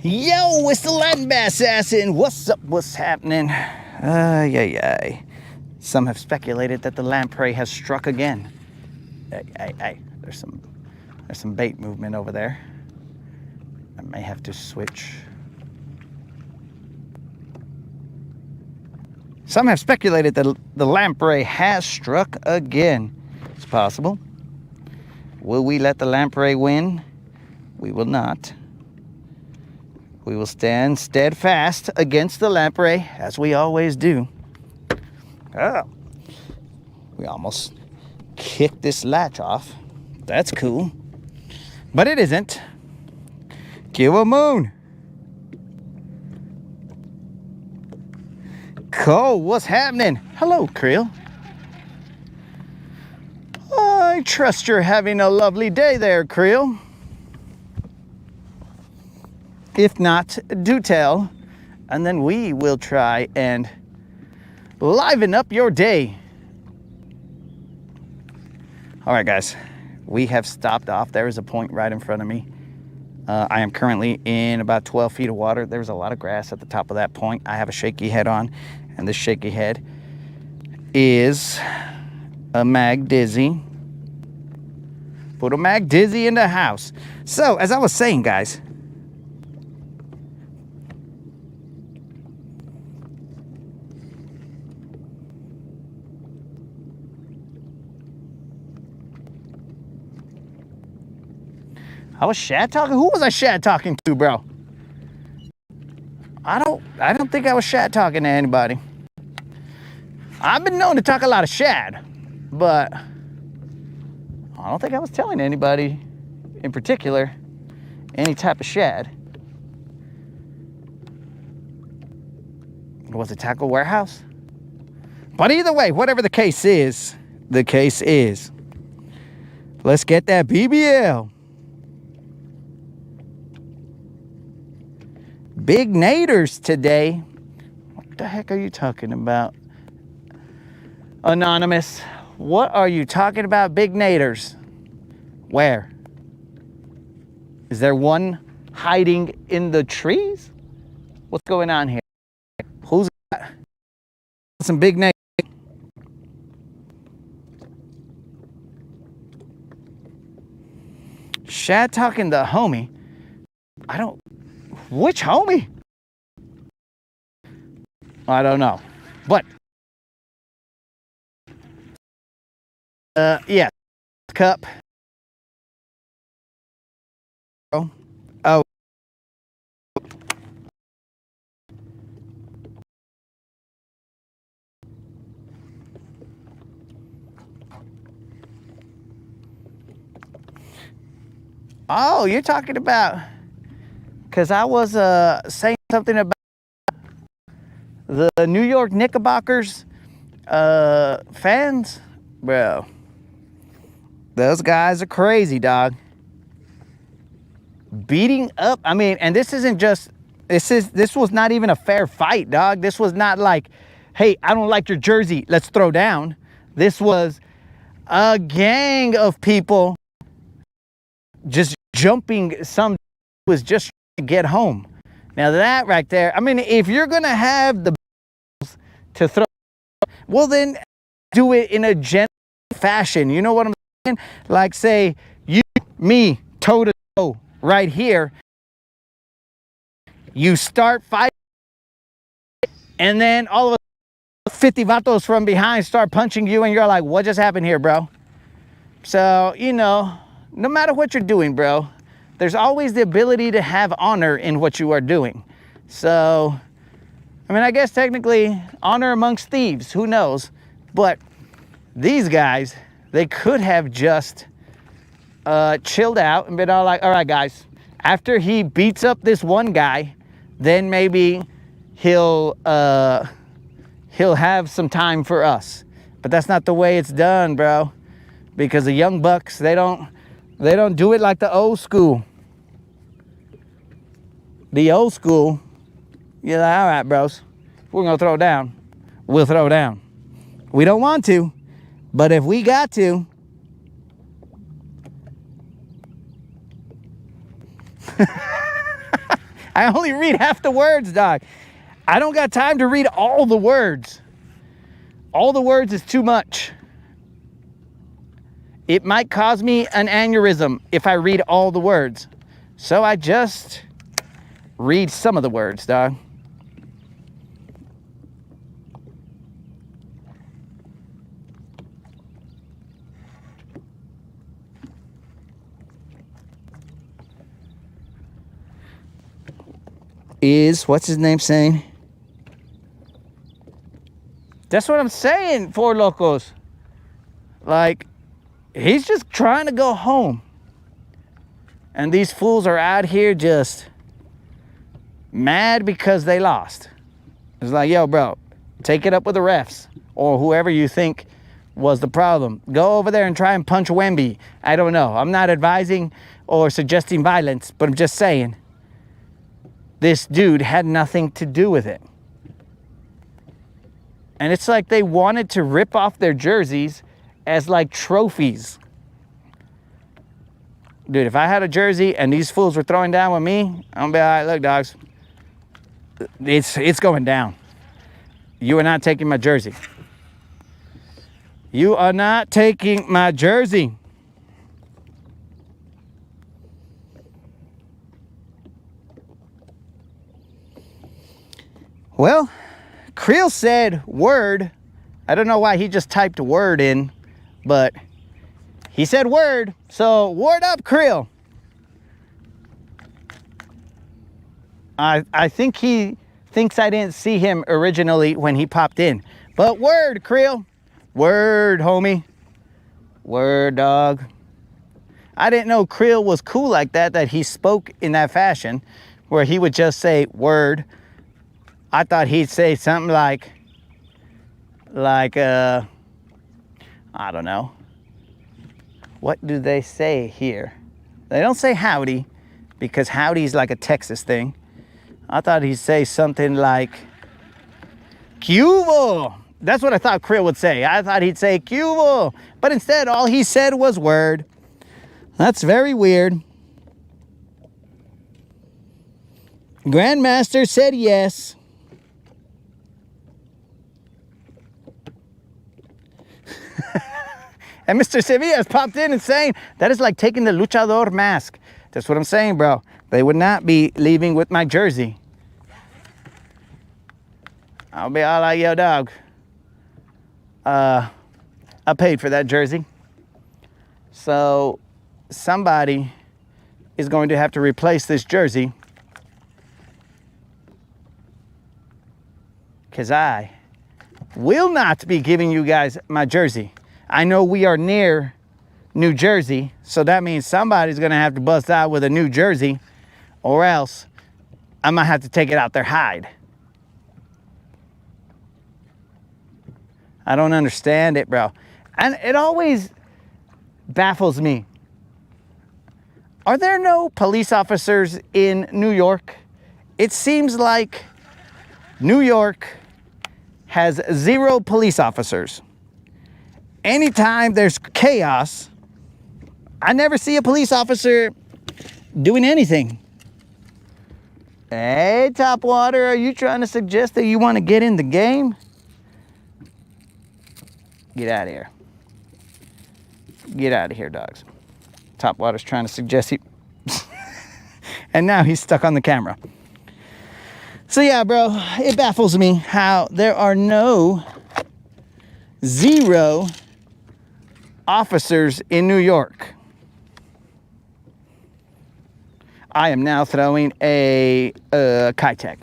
Yo, it's the Latin Assassin. What's up? What's happening? Yeah. Some have speculated that the lamprey has struck again. Hey. There's some bait movement over there. I may have to switch. Some have speculated that the lamprey has struck again. It's possible. Will we let the lamprey win? We will not. We will stand steadfast against the lamprey, as we always do. Oh, we almost kicked this latch off. That's cool. But it isn't. Give a moon. Cole, what's happening? Hello, Creel. I trust you're having a lovely day there, Creel. If not, do tell, and then we will try and liven up your day. All right, guys, we have stopped off. There is a point right in front of me. I am currently in about 12 feet of water. There's a lot of grass at the top of that point. I have a shaky head on, and this shaky head is a Mag Dizzy. Put a Mag Dizzy in the house. So, as I was saying, guys, I was Shad talking? Who was I Shad talking to, bro? I don't think I was Shad talking to anybody. I've been known to talk a lot of Shad, but I don't think I was telling anybody in particular any type of Shad. Was it Tackle Warehouse? But either way, whatever the case is, let's get that BBL. Big naders today. What the heck are you talking about? Anonymous, what are you talking about, big naders? Where? Is there one hiding in the trees? What's going on here? Who's got some big naders? Shad talking to homie. Which homie? I don't know. But yeah. Cup. Oh. Oh, you're talking about, because I was saying something about the New York Knickerbockers fans. Bro, those guys are crazy, dog. Beating up, I mean, and this was not even a fair fight, dog. This was not like, hey, I don't like your jersey, let's throw down. This was a gang of people just jumping. Some was just to get home. Now that right there, I mean, if you're gonna have the balls to throw, well then do it in a gentle fashion. You know what I'm saying? Like say you, me, toe to toe right here. You start fighting, and then all of a sudden 50 vatos from behind start punching you, and you're like, what just happened here, bro? So, you know, no matter what you're doing, bro, there's always the ability to have honor in what you are doing. So, I mean, I guess technically honor amongst thieves, who knows? But these guys, they could have just chilled out and been all like, all right, guys, after he beats up this one guy, then maybe he'll have some time for us. But that's not the way it's done, bro. Because the young bucks, they don't do it like the old school. The old school, you're like, all right, bros, if we're gonna throw down, we'll throw down. We don't want to, but if we got to. I only read half the words, dog. I don't got time to read all the words. All the words is too much. It might cause me an aneurysm if I read all the words. So I just read some of the words, dog. What's his name saying? That's what I'm saying, Four Locos. Like, he's just trying to go home. And these fools are out here just mad because they lost. It's like, yo, bro, take it up with the refs or whoever you think was the problem. Go over there and try and punch Wemby. I don't know. I'm not advising or suggesting violence, but I'm just saying this dude had nothing to do with it. And it's like they wanted to rip off their jerseys as like trophies. Dude, if I had a jersey and these fools were throwing down with me, I'm gonna be all right, look, dogs, it's going down. You are not taking my jersey. You are not taking my jersey. Well, Creel said word. I don't know why he just typed word in, but he said word. So word up, Creel. I think he thinks I didn't see him originally when he popped in. But word, Creel. Word, homie. Word, dog. I didn't know Creel was cool like that he spoke in that fashion where he would just say word. I thought he'd say something like, I don't know. What do they say here? They don't say howdy because howdy's like a Texas thing. I thought he'd say something like, Cubo. That's what I thought Creel would say. I thought he'd say Cubo. But instead, all he said was word. That's very weird. Grandmaster said yes. And Mr. Sevilla has popped in and saying, that is like taking the luchador mask. That's what I'm saying, bro. They would not be leaving with my jersey. I'll be all like, yo, dog. I paid for that jersey. So somebody is going to have to replace this jersey. Because I will not be giving you guys my jersey. I know we are near New Jersey, so that means somebody's gonna have to bust out with a New Jersey, or else I might have to take it out their hide. I don't understand it, bro. And it always baffles me. Are there no police officers in New York? It seems like New York has 0 police officers. Anytime there's chaos, I never see a police officer doing anything. Hey, Topwater, are you trying to suggest that you want to get in the game? Get out of here. Get out of here, dogs. Topwater's trying to suggest he... And now he's stuck on the camera. So yeah, bro, it baffles me how there are 0 officers in New York. I am now throwing a Kitech.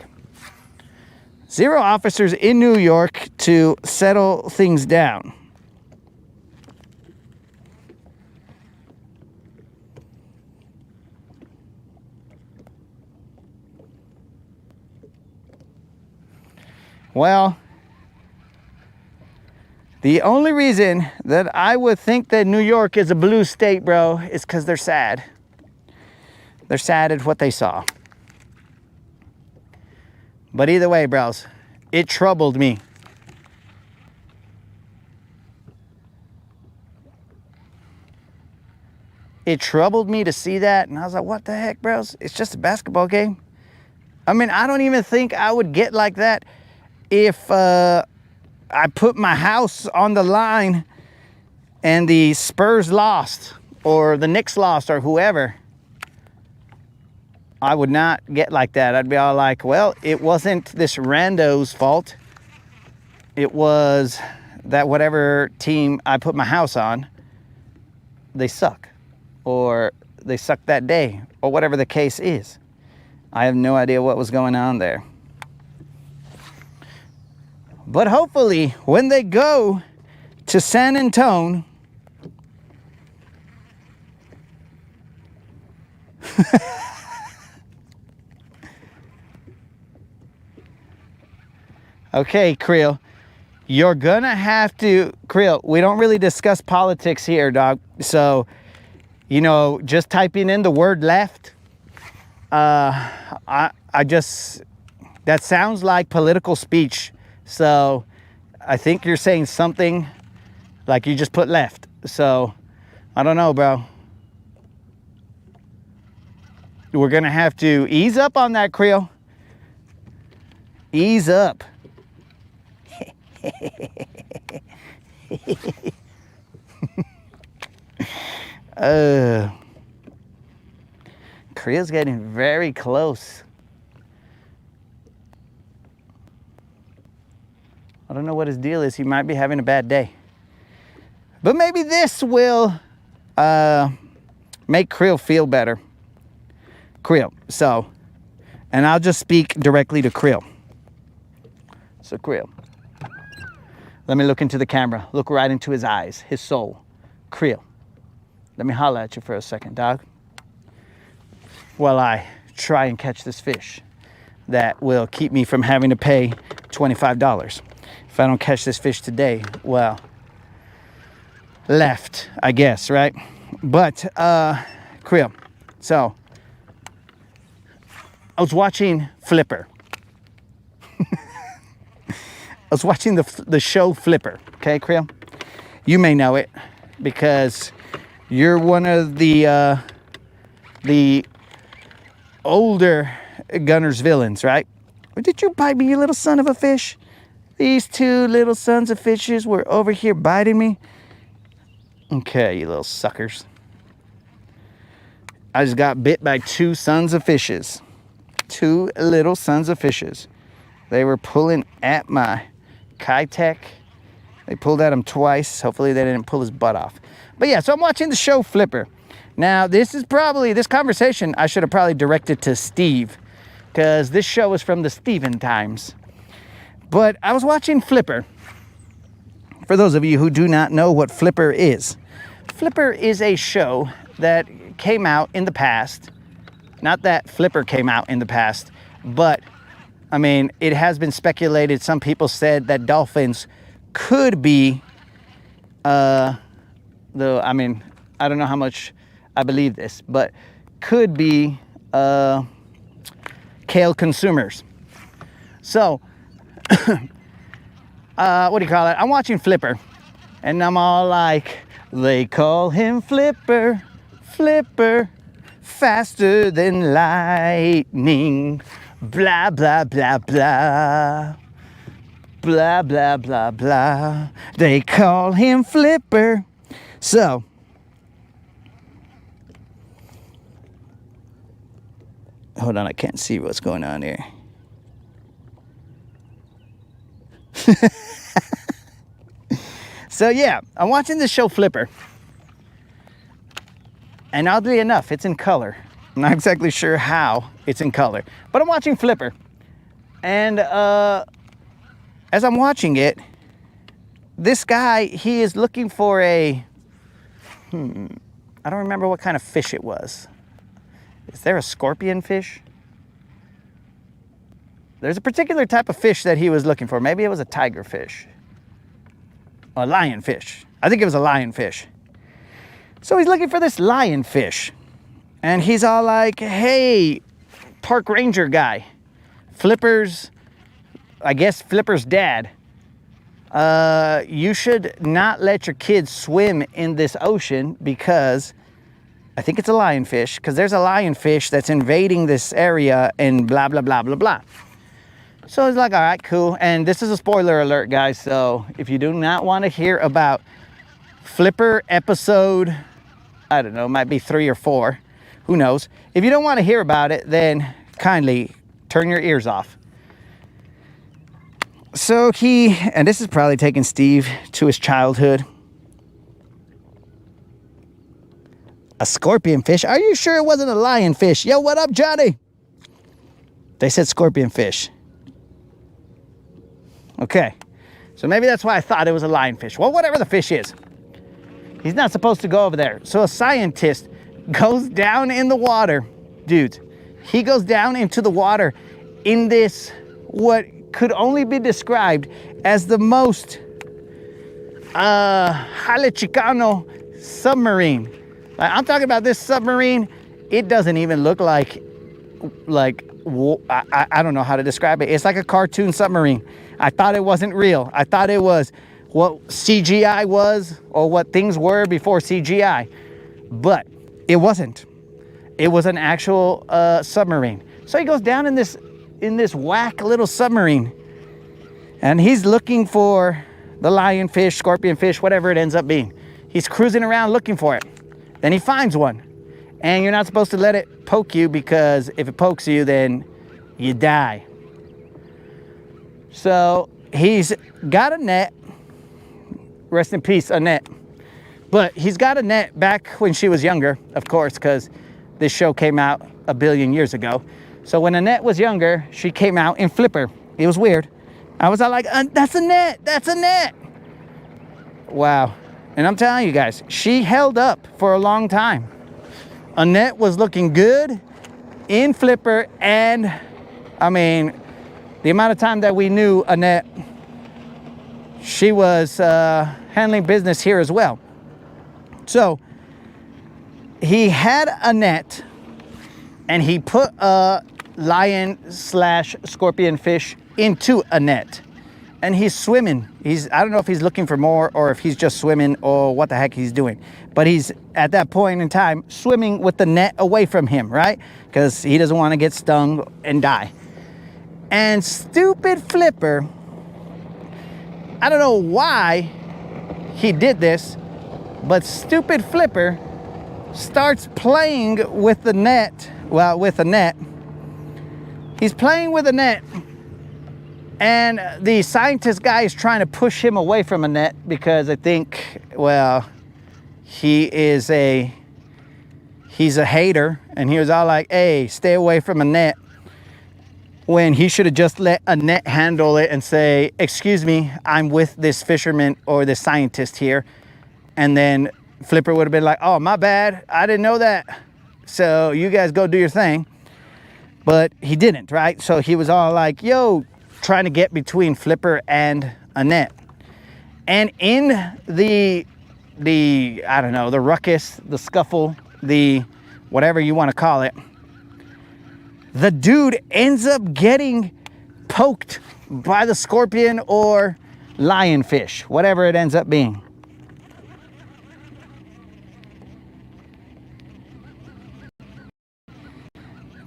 0 officers in New York to settle things down. Well, the only reason that I would think that New York is a blue state, bro, is because they're sad. They're sad at what they saw. But either way, bros, it troubled me. It troubled me to see that, and I was like, what the heck, bros? It's just a basketball game. I mean, I don't even think I would get like that if I put my house on the line and the Spurs lost or the Knicks lost or whoever. I would not get like that. I'd be all like, well, it wasn't this rando's fault. It was that whatever team I put my house on, they suck. Or they sucked that day, or whatever the case is. I have no idea what was going on there. But hopefully, when they go to San Antonio, okay, Creel, you're gonna have to, Creel, we don't really discuss politics here, dog. So, you know, just typing in the word left, I just, that sounds like political speech. So I think you're saying something like you just put left. So I don't know, bro. We're gonna have to ease up on that, Creel. Ease up. Creel's getting very close. I don't know what his deal is. He might be having a bad day. But maybe this will make Creel feel better. Creel, so, and I'll just speak directly to Creel. So Creel, let me look into the camera. Look right into his eyes, his soul. Creel, let me holler at you for a second, dog. While I try and catch this fish that will keep me from having to pay $25. If I don't catch this fish today, well, left, I guess, right? But, Creel, so, I was watching Flipper. I was watching the show Flipper, okay, Creel? You may know it because you're one of the older Gunner's villains, right? Did you bite me, you little son of a fish? These two little sons of fishes were over here biting me. Okay, you little suckers. I just got bit by two sons of fishes. Two little sons of fishes. They were pulling at my Kitech. They pulled at him twice. Hopefully they didn't pull his butt off. But yeah, so I'm watching the show Flipper. Now, this conversation I should have probably directed to Steve, because this show is from the Steven times. But I was watching Flipper. For those of you who do not know what Flipper is a show that came out in the past. Not that Flipper came out in the past, but I mean, it has been speculated. Some people said that dolphins could be, though, I mean, I don't know how much I believe this, but could be kale consumers. So, what do you call it? I'm watching Flipper, and I'm all like, they call him Flipper, Flipper, faster than lightning, blah, blah, blah, blah, blah, blah, blah, blah. They call him Flipper. So, hold on, I can't see what's going on here. So yeah, I'm watching this show Flipper. And oddly enough, it's in color. I'm not exactly sure how it's in color, but I'm watching Flipper. And as I'm watching it, this guy, he is looking for a, I don't remember what kind of fish it was. Is there a scorpion fish? There's a particular type of fish that he was looking for. Maybe it was a tiger fish. A lionfish. I think it was a lionfish. So he's looking for this lionfish. And he's all like, hey, park ranger guy. Flipper's dad. You should not let your kids swim in this ocean because I think it's a lionfish, because there's a lionfish that's invading this area and blah, blah, blah, blah, blah. So it's like, all right, cool. And this is a spoiler alert, guys. So if you do not want to hear about Flipper episode, I don't know, it might be 3 or 4, who knows. If you don't want to hear about it, then kindly turn your ears off. So and this is probably taking Steve to his childhood. A scorpion fish? Are you sure it wasn't a lionfish? Yo, what up, Johnny? They said scorpion fish. Okay, so maybe that's why I thought it was a lionfish. Well, whatever the fish is, he's not supposed to go over there. So a scientist goes down in the water, dude. He goes down into the water in this, what could only be described as the most Jale Chicano submarine. I'm talking about this submarine. It doesn't even look like I don't know how to describe it. It's like a cartoon submarine. I thought it wasn't real. I thought it was what CGI was, or what things were before CGI, but it wasn't. It was an actual submarine. So he goes down in this whack little submarine, and he's looking for the lionfish, scorpion fish, whatever it ends up being. He's cruising around looking for it. Then he finds one, and you're not supposed to let it poke you, because if it pokes you, then you die. So he's got a net. Rest in peace, Annette. But he's got a net back when she was younger, of course, because this show came out a billion years ago. So when Annette was younger, she came out in Flipper. It was weird. I was all like, that's a net, that's a net. Wow. And I'm telling you guys, she held up for a long time. Annette was looking good in Flipper, and I mean, the amount of time that we knew Annette, she was handling business here as well. So he had a net, and he put a lion/scorpion fish into a net, and he's swimming. I don't know if he's looking for more, or if he's just swimming, or what the heck he's doing. But he's, at that point in time, swimming with the net away from him, right? Because he doesn't want to get stung and die. And stupid Flipper, I don't know why he did this, but stupid Flipper starts playing with the net. Well, with a net. He's playing with a net, and the scientist guy is trying to push him away from a net, because I think, well, he's a hater, and he was all like, hey, stay away from a net, when he should have just let a net handle it and say, excuse me, I'm with this fisherman or this scientist here. And then Flipper would have been like, oh, my bad, I didn't know that, so you guys go do your thing. But he didn't, right? So he was all like, yo, trying to get between Flipper and Annette. And in the I don't know, the ruckus, the scuffle, the whatever you want to call it, the dude ends up getting poked by the scorpion or lionfish, whatever it ends up being.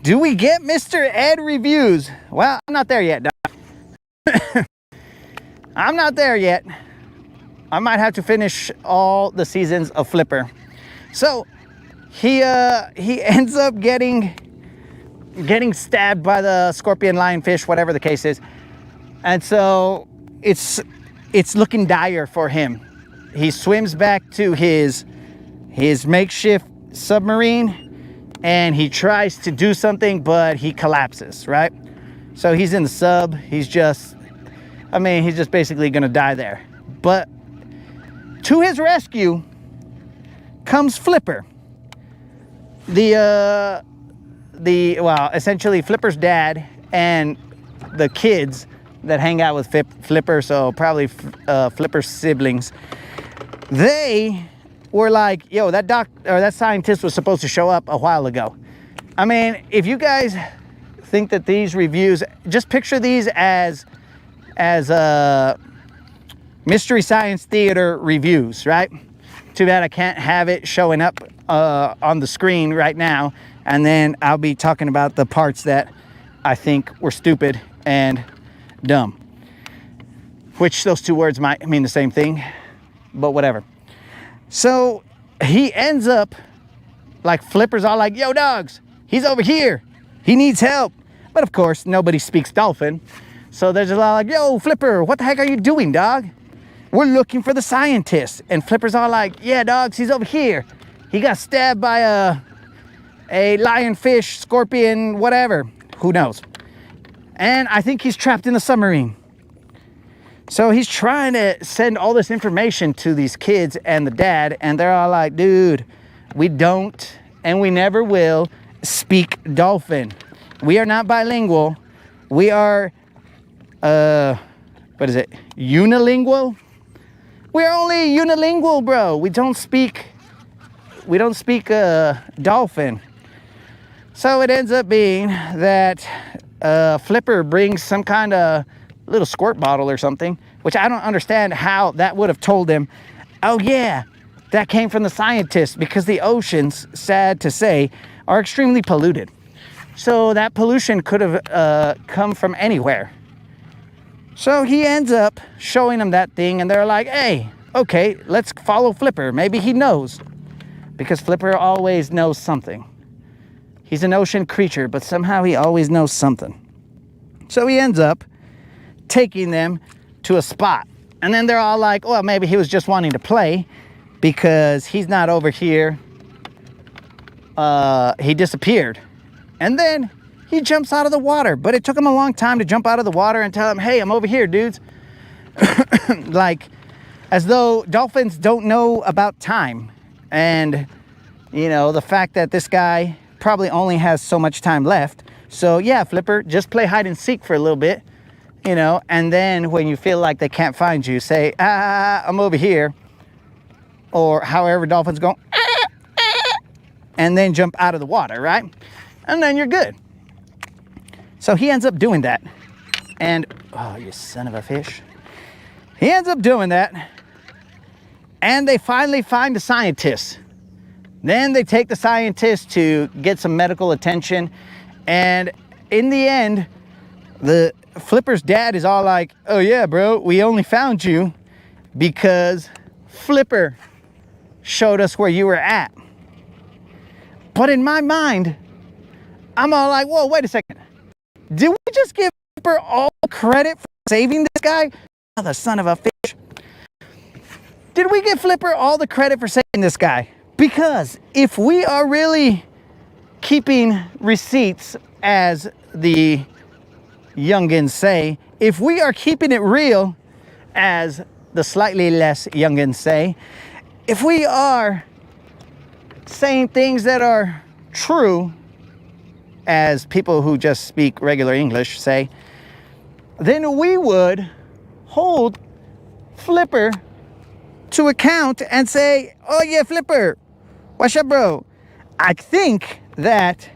Do we get Mr. Ed reviews? Well, I'm not there yet, Doc. I'm not there yet. I might have to finish all the seasons of Flipper. So he ends up getting stabbed by the scorpion, lionfish, whatever the case is. And so it's looking dire for him. He swims back to his makeshift submarine, and he tries to do something, but he collapses, right? So he's in the sub. He's just basically gonna die there. But to his rescue comes Flipper. Essentially Flipper's dad and the kids that hang out with Flipper, so probably Flipper's siblings, they were like, yo, that scientist was supposed to show up a while ago. I mean, if you guys think that these reviews, just picture these as Mystery Science Theater reviews, right? Too bad I can't have it showing up on the screen right now. And then I'll be talking about the parts that I think were stupid and dumb. Which those two words might mean the same thing, but whatever. So he ends up, like, Flipper's all like, yo, dogs, he's over here. He needs help. But of course, nobody speaks dolphin. So there's a lot like, yo, Flipper, what the heck are you doing, dog? We're looking for the scientist. And Flipper's all like, yeah, dogs, he's over here. He got stabbed by a lionfish, scorpion, whatever. Who knows? And I think he's trapped in the submarine. So he's trying to send all this information to these kids and the dad, and they're all like, dude, we don't and we never will speak dolphin. We are not bilingual. We are, what is it? Unilingual? We're only unilingual, bro. We don't speak dolphin. So it ends up being that Flipper brings some kind of little squirt bottle or something, which I don't understand how that would have told him, oh yeah, that came from the scientists, because the oceans, sad to say, are extremely polluted. So that pollution could have come from anywhere. So he ends up showing them that thing, and they're like, hey, okay, let's follow Flipper. Maybe he knows, because Flipper always knows something. He's an ocean creature, but somehow he always knows something. So he ends up taking them to a spot. And then they're all like, well, maybe he was just wanting to play because he's not over here. He disappeared. And then he jumps out of the water. But it took him a long time to jump out of the water and tell him, hey, I'm over here, dudes. Like, as though dolphins don't know about time. And, you know, the fact that this guy probably only has so much time left. So yeah, Flipper, just play hide and seek for a little bit, you know, and then when you feel like they can't find you, say, I'm over here, or however dolphins go, and then jump out of the water, right? And then you're good. So he ends up doing that. And, oh, you son of a fish. He ends up doing that. And they finally find the scientist. Then they take the scientist to get some medical attention. And in the end, the Flipper's dad is all like, oh yeah, bro, we only found you because Flipper showed us where you were at. But in my mind, I'm all like, whoa, wait a second. Did we just give Flipper all credit for saving this guy? Oh, the son of a fish. Did we give Flipper all the credit for saving this guy? Because if we are really keeping receipts, as the youngins say, if we are keeping it real, as the slightly less youngins say, if we are saying things that are true, as people who just speak regular English say, then we would hold Flipper to account and say, oh yeah, Flipper, what's up, bro? I think that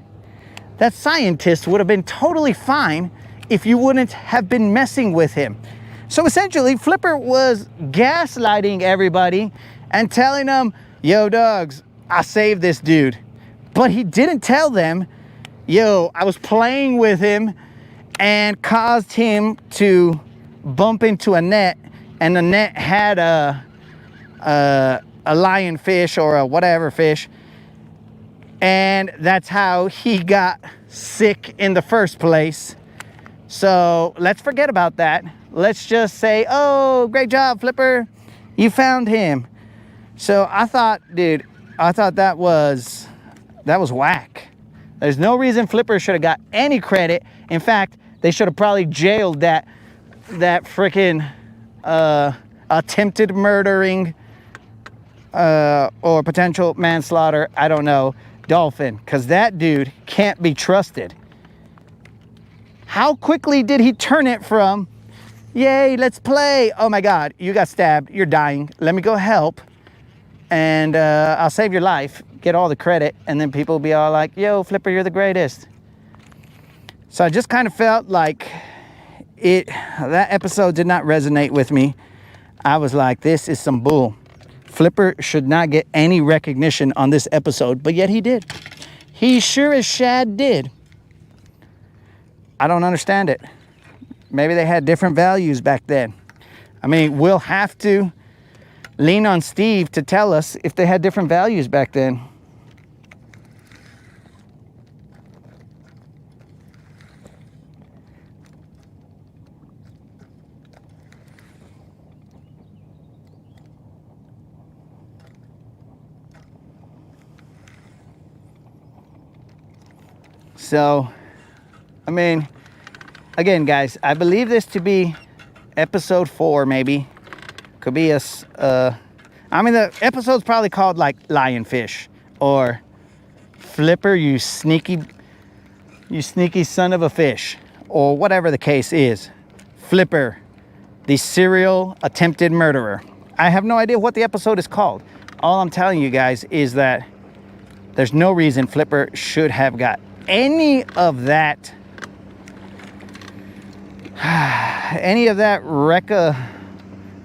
scientist would have been totally fine if you wouldn't have been messing with him. So essentially, Flipper was gaslighting everybody and telling them, yo, dogs, I saved this dude. But he didn't tell them, yo, I was playing with him and caused him to bump into a net, and the net had a lionfish or a whatever fish, and that's how he got sick in the first place. So let's forget about that. Let's just say, oh, great job, Flipper, you found him. So I thought, dude, that was whack. There's no reason Flipper should have got any credit. In fact, they should have probably jailed that freaking attempted murdering or potential manslaughter, I don't know, dolphin, because that dude can't be trusted. How quickly did he turn it from, yay, let's play, oh my God, you got stabbed, you're dying, let me go help, and I'll save your life, get all the credit, and then people will be all like, yo, Flipper, you're the greatest. So I just kind of felt like that episode did not resonate with me. I was like, this is some bull. Flipper should not get any recognition on this episode, but yet he did. He sure as shad did. I don't understand it. Maybe they had different values back then. I mean, we'll have to lean on Steve to tell us if they had different values back then. So, I mean, again, guys, I believe this to be episode 4, maybe. Could be I mean, the episode's probably called like Lionfish or Flipper, you sneaky son of a fish, or whatever the case is. Flipper, the serial attempted murderer. I have no idea what the episode is called. All I'm telling you guys is that there's no reason Flipper should have got any of that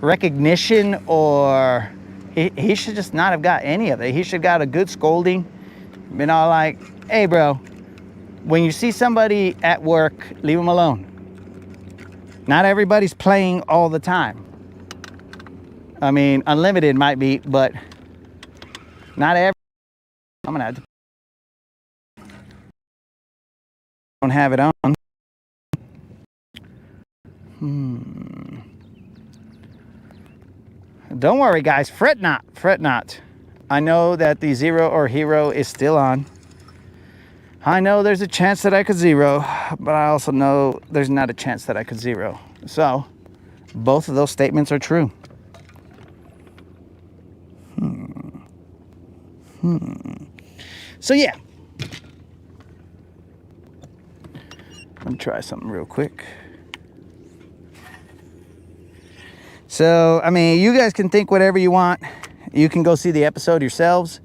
recognition, or he should just not have got any of it. He should have got a good scolding. Been all like, hey bro, when you see somebody at work, leave them alone. Not everybody's playing all the time. I mean, unlimited might be, but not every. I'm gonna have to. Don't have it on. Don't worry, guys. Fret not. Fret not. I know that the zero or hero is still on. I know there's a chance that I could zero, but I also know there's not a chance that I could zero. So, both of those statements are true. So, yeah. Let me try something real quick. So, I mean, you guys can think whatever you want. You can go see the episode yourselves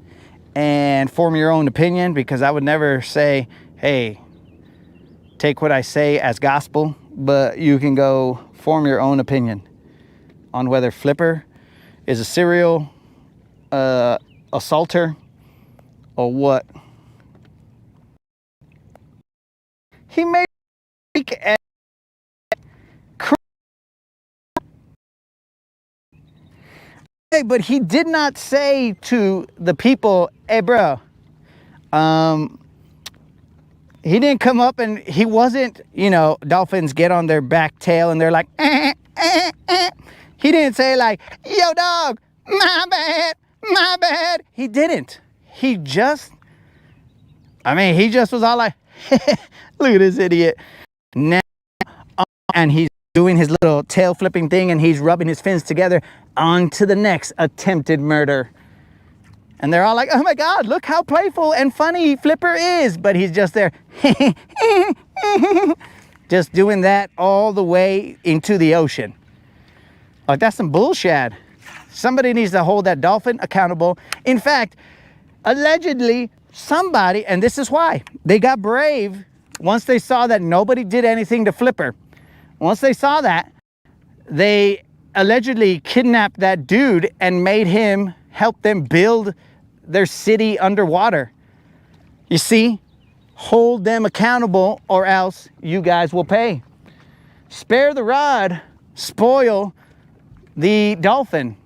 and form your own opinion, because I would never say, hey, take what I say as gospel, but you can go form your own opinion on whether Flipper is a serial assaulter or what. He made but he did not say to the people, hey bro, he didn't come up and he wasn't, you know, dolphins get on their back tail and they're like, He didn't say like, yo dog, my bad. He didn't. He just was all like, look at this idiot. Now, and he's doing his little tail flipping thing and he's rubbing his fins together. On to the next attempted murder. And they're all like, oh my God, look how playful and funny Flipper is. But he's just there, just doing that all the way into the ocean. Like, that's some bullshit. Somebody needs to hold that dolphin accountable. In fact, allegedly, somebody, and this is why, they got brave once they saw that nobody did anything to Flipper. Once they saw that, they allegedly kidnapped that dude and made him help them build their city underwater. You see, hold them accountable or else you guys will pay. Spare the rod, spoil the dolphin.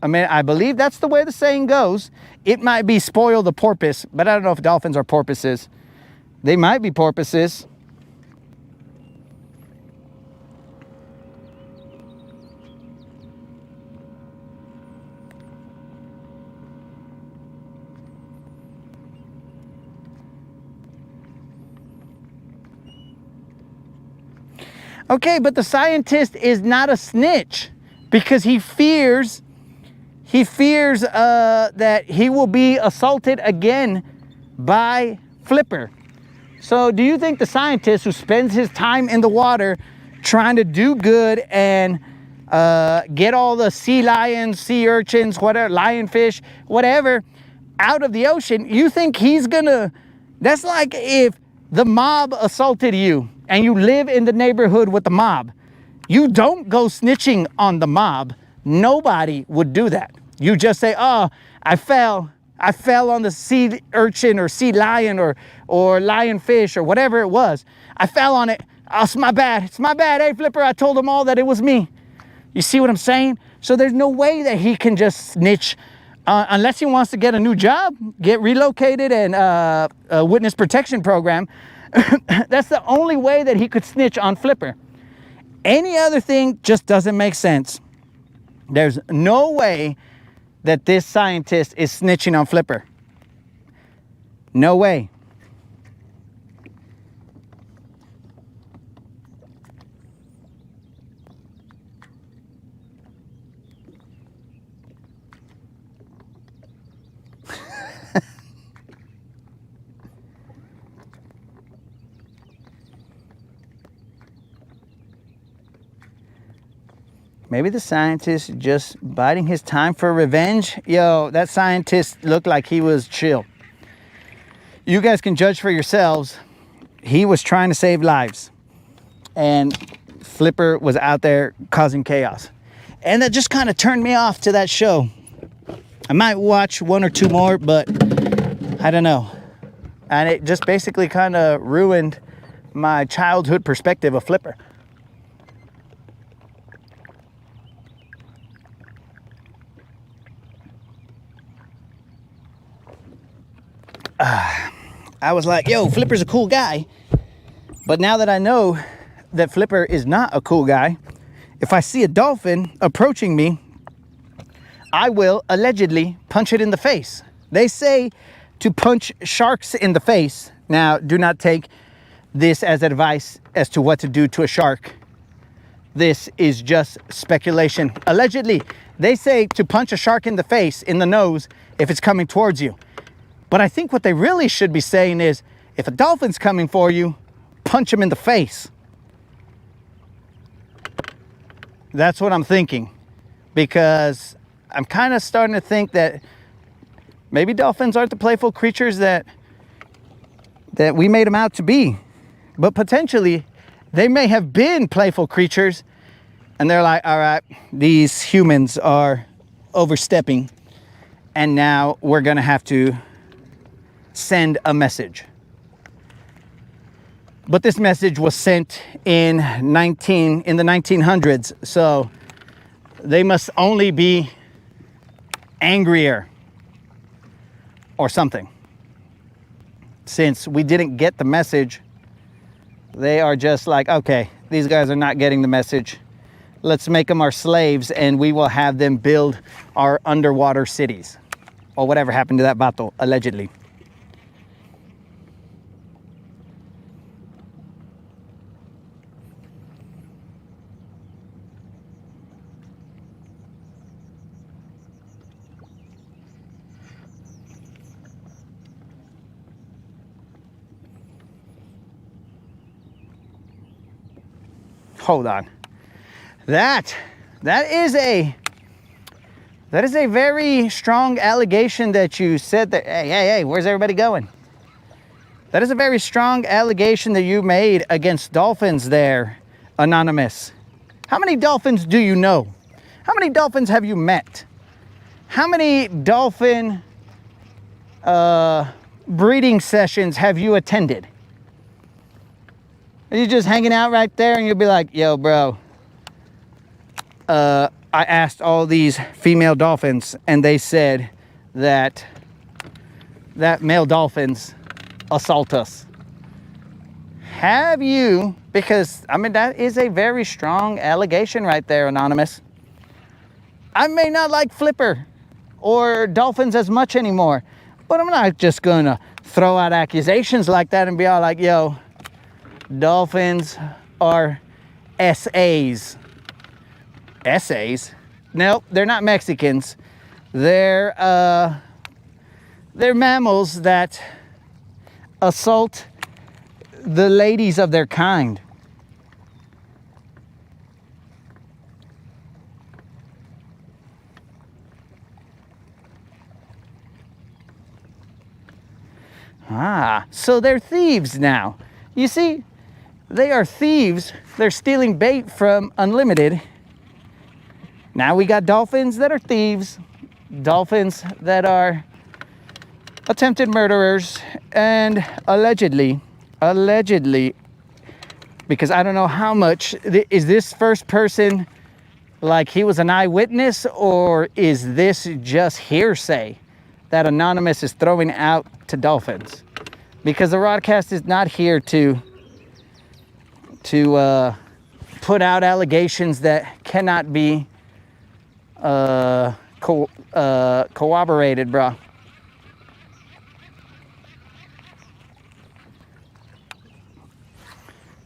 I mean, I believe that's the way the saying goes. It might be spoil the porpoise, but I don't know if dolphins are porpoises. They might be porpoises. Okay, but the scientist is not a snitch because he fears that he will be assaulted again by Flipper. So do you think the scientist who spends his time in the water trying to do good and get all the sea lions, sea urchins, whatever, lionfish, whatever, out of the ocean, you think he's gonna, that's like if the mob assaulted you and you live in the neighborhood with the mob. You don't go snitching on the mob Nobody would do that. You just say, oh, I fell on the sea urchin or sea lion or lionfish or whatever it was. I fell on it. Oh, it's my bad. It's my bad. Hey, Flipper, I told them all that it was me. You see what I'm saying? So there's no way that he can just snitch unless he wants to get a new job, get relocated and a witness protection program. That's the only way that he could snitch on Flipper. Any other thing just doesn't make sense. There's no way that this scientist is snitching on Flipper. No way. Maybe the scientist just biding his time for revenge. Yo, that scientist looked like he was chill. You guys can judge for yourselves. He was trying to save lives. And Flipper was out there causing chaos. And that just kind of turned me off to that show. I might watch one or two more, but I don't know. And it just basically kind of ruined my childhood perspective of Flipper. I was like, yo, Flipper's a cool guy. But now that I know that Flipper is not a cool guy, if I see a dolphin approaching me, I will allegedly punch it in the face. They say to punch sharks in the face. Now, do not take this as advice as to what to do to a shark. This is just speculation. Allegedly, they say to punch a shark in the face, in the nose, if it's coming towards you. But I think what they really should be saying is, if a dolphin's coming for you, punch him in the face. That's what I'm thinking. Because I'm kind of starting to think that maybe dolphins aren't the playful creatures that we made them out to be. But potentially, they may have been playful creatures, and they're like, all right, these humans are overstepping, and now we're gonna have to send a message. But this message was sent in the 1900s, so they must only be angrier or something. Since we didn't get the message, they are just like, okay, these guys are not getting the message. Let's make them our slaves and we will have them build our underwater cities. Or whatever happened to that vato, allegedly. Hold on. That is a very strong allegation that you said that, hey, where's everybody going? That is a very strong allegation that you made against dolphins there, Anonymous. How many dolphins do you know? How many dolphins have you met? How many dolphin breeding sessions have you attended? Are you just hanging out right there and you'll be like, yo, bro, I asked all these female dolphins and they said that male dolphins assault us. Have you? Because, I mean, that is a very strong allegation right there, Anonymous. I may not like Flipper or dolphins as much anymore, but I'm not just going to throw out accusations like that and be all like, yo, dolphins are SAs. SAs? No, they're not Mexicans. They're mammals that assault the ladies of their kind. Ah, so they're thieves now. You see, they are thieves. They're stealing bait from Unlimited. Now we got dolphins that are thieves, dolphins that are attempted murderers, and allegedly, because I don't know how much, is this first person like he was an eyewitness, or is this just hearsay that Anonymous is throwing out to dolphins? Because the Rodcast is not here to put out allegations that cannot be corroborated, bro.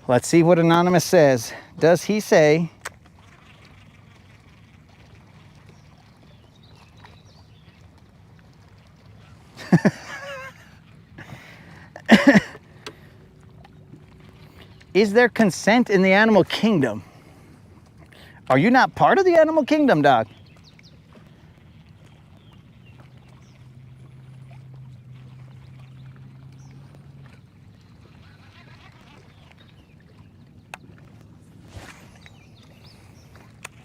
Let's see what Anonymous says. Does he say is there consent in the animal kingdom? Are you not part of the animal kingdom, dog?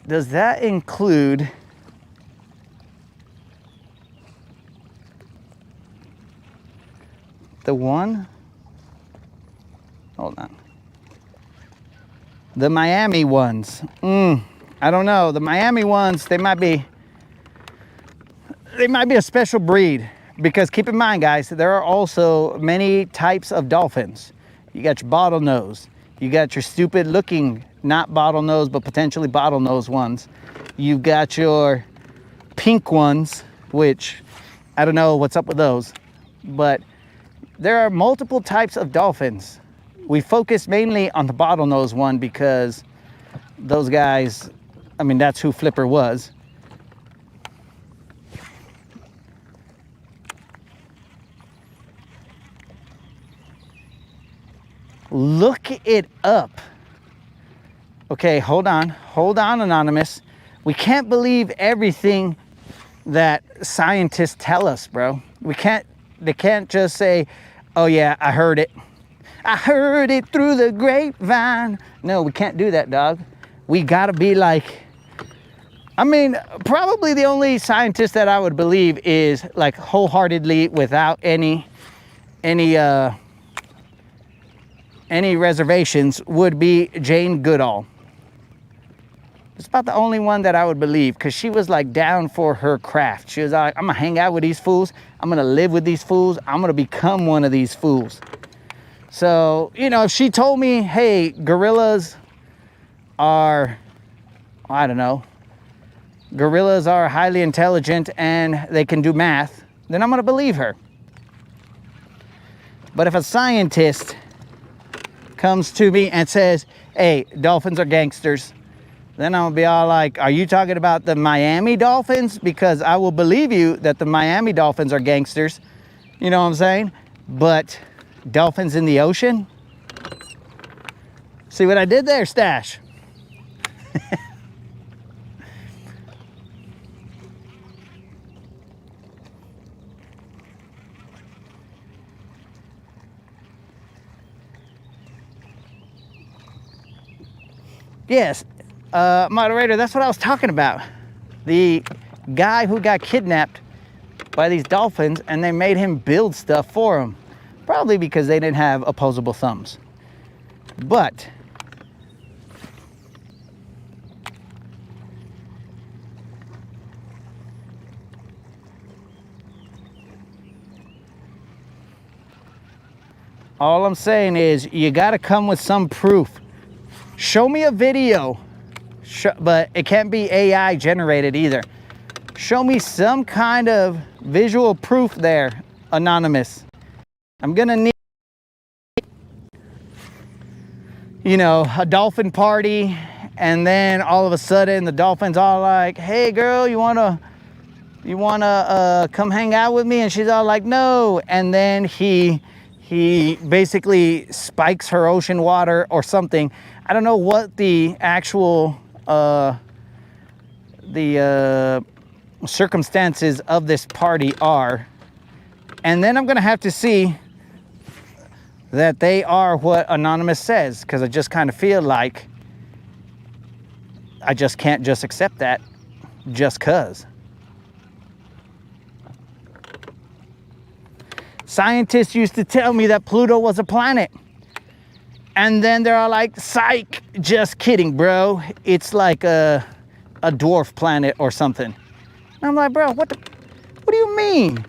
Does that include the one? Hold on. The Miami ones. I don't know. The Miami ones, they might be a special breed, because keep in mind, guys, there are also many types of dolphins. You got your bottlenose. You got your stupid looking, not bottlenose, but potentially bottlenose ones. You've got your pink ones, which I don't know what's up with those, but there are multiple types of dolphins. We focus mainly on the bottlenose one because those guys, I mean, that's who Flipper was. Look it up. Okay, hold on, Anonymous. We can't believe everything that scientists tell us, bro. They can't just say, oh yeah, I heard it through the grapevine. No, we can't do that, dog. We gotta be like, I mean, probably the only scientist that I would believe is like wholeheartedly without any reservations would be Jane Goodall. It's about the only one that I would believe, because she was like down for her craft. She was like, I'm gonna hang out with these fools. I'm gonna live with these fools. I'm gonna become one of these fools. So, you know, if she told me, hey, gorillas are, I don't know, gorillas are highly intelligent and they can do math, then I'm gonna believe her. But if a scientist comes to me and says, hey, dolphins are gangsters, then I'll be all like, are you talking about the Miami Dolphins? Because I will believe you that the Miami Dolphins are gangsters. You know what I'm saying? But dolphins in the ocean? See what I did there, Stash? Yes, moderator, that's what I was talking about. The guy who got kidnapped by these dolphins, and they made him build stuff for him. Probably because they didn't have opposable thumbs. But all I'm saying is you got to come with some proof. Show me a video, but it can't be AI generated either. Show me some kind of visual proof there, Anonymous. I'm gonna need, you know, a dolphin party, and then all of a sudden the dolphin's all like, hey girl, you wanna come hang out with me? And she's all like, no. And then he basically spikes her ocean water or something. I don't know what the actual circumstances of this party are. And then I'm gonna have to see that they are what Anonymous says, because I just kind of feel like I just can't just accept that. just cuz. Scientists used to tell me that Pluto was a planet. And then they're all like, psych, just kidding, bro. It's like a dwarf planet or something. And I'm like, bro, what do you mean?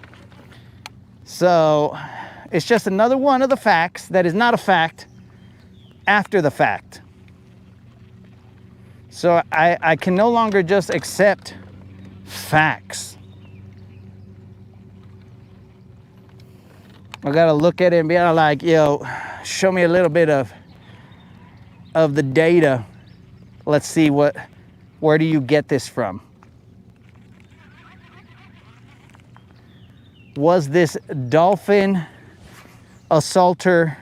So it's just another one of the facts that is not a fact after the fact. So I can no longer just accept facts. I gotta look at it and be like, yo, show me a little bit of the data. Let's see where do you get this from? Was this dolphin assaulter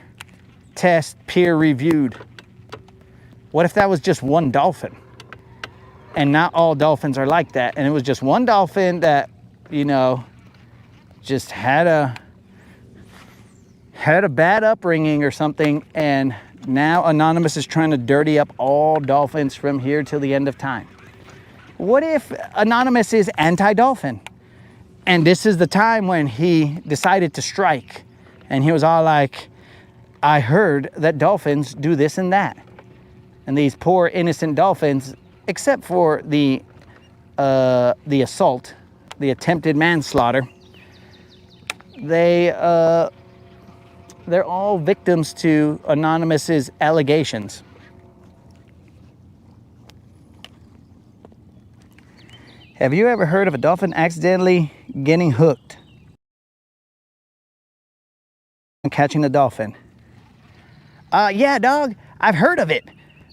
test peer reviewed? What if that was just one dolphin? And not all dolphins are like that. And it was just one dolphin that, you know, just had a bad upbringing or something, and now Anonymous is trying to dirty up all dolphins from here till the end of time. What if Anonymous is anti-dolphin? And this is the time when he decided to strike. And he was all like, I heard that dolphins do this and that. And these poor innocent dolphins, except for the assault, the attempted manslaughter, they're all victims to Anonymous's allegations. Have you ever heard of a dolphin accidentally getting hooked and catching a dolphin? Yeah, dog, I've heard of it.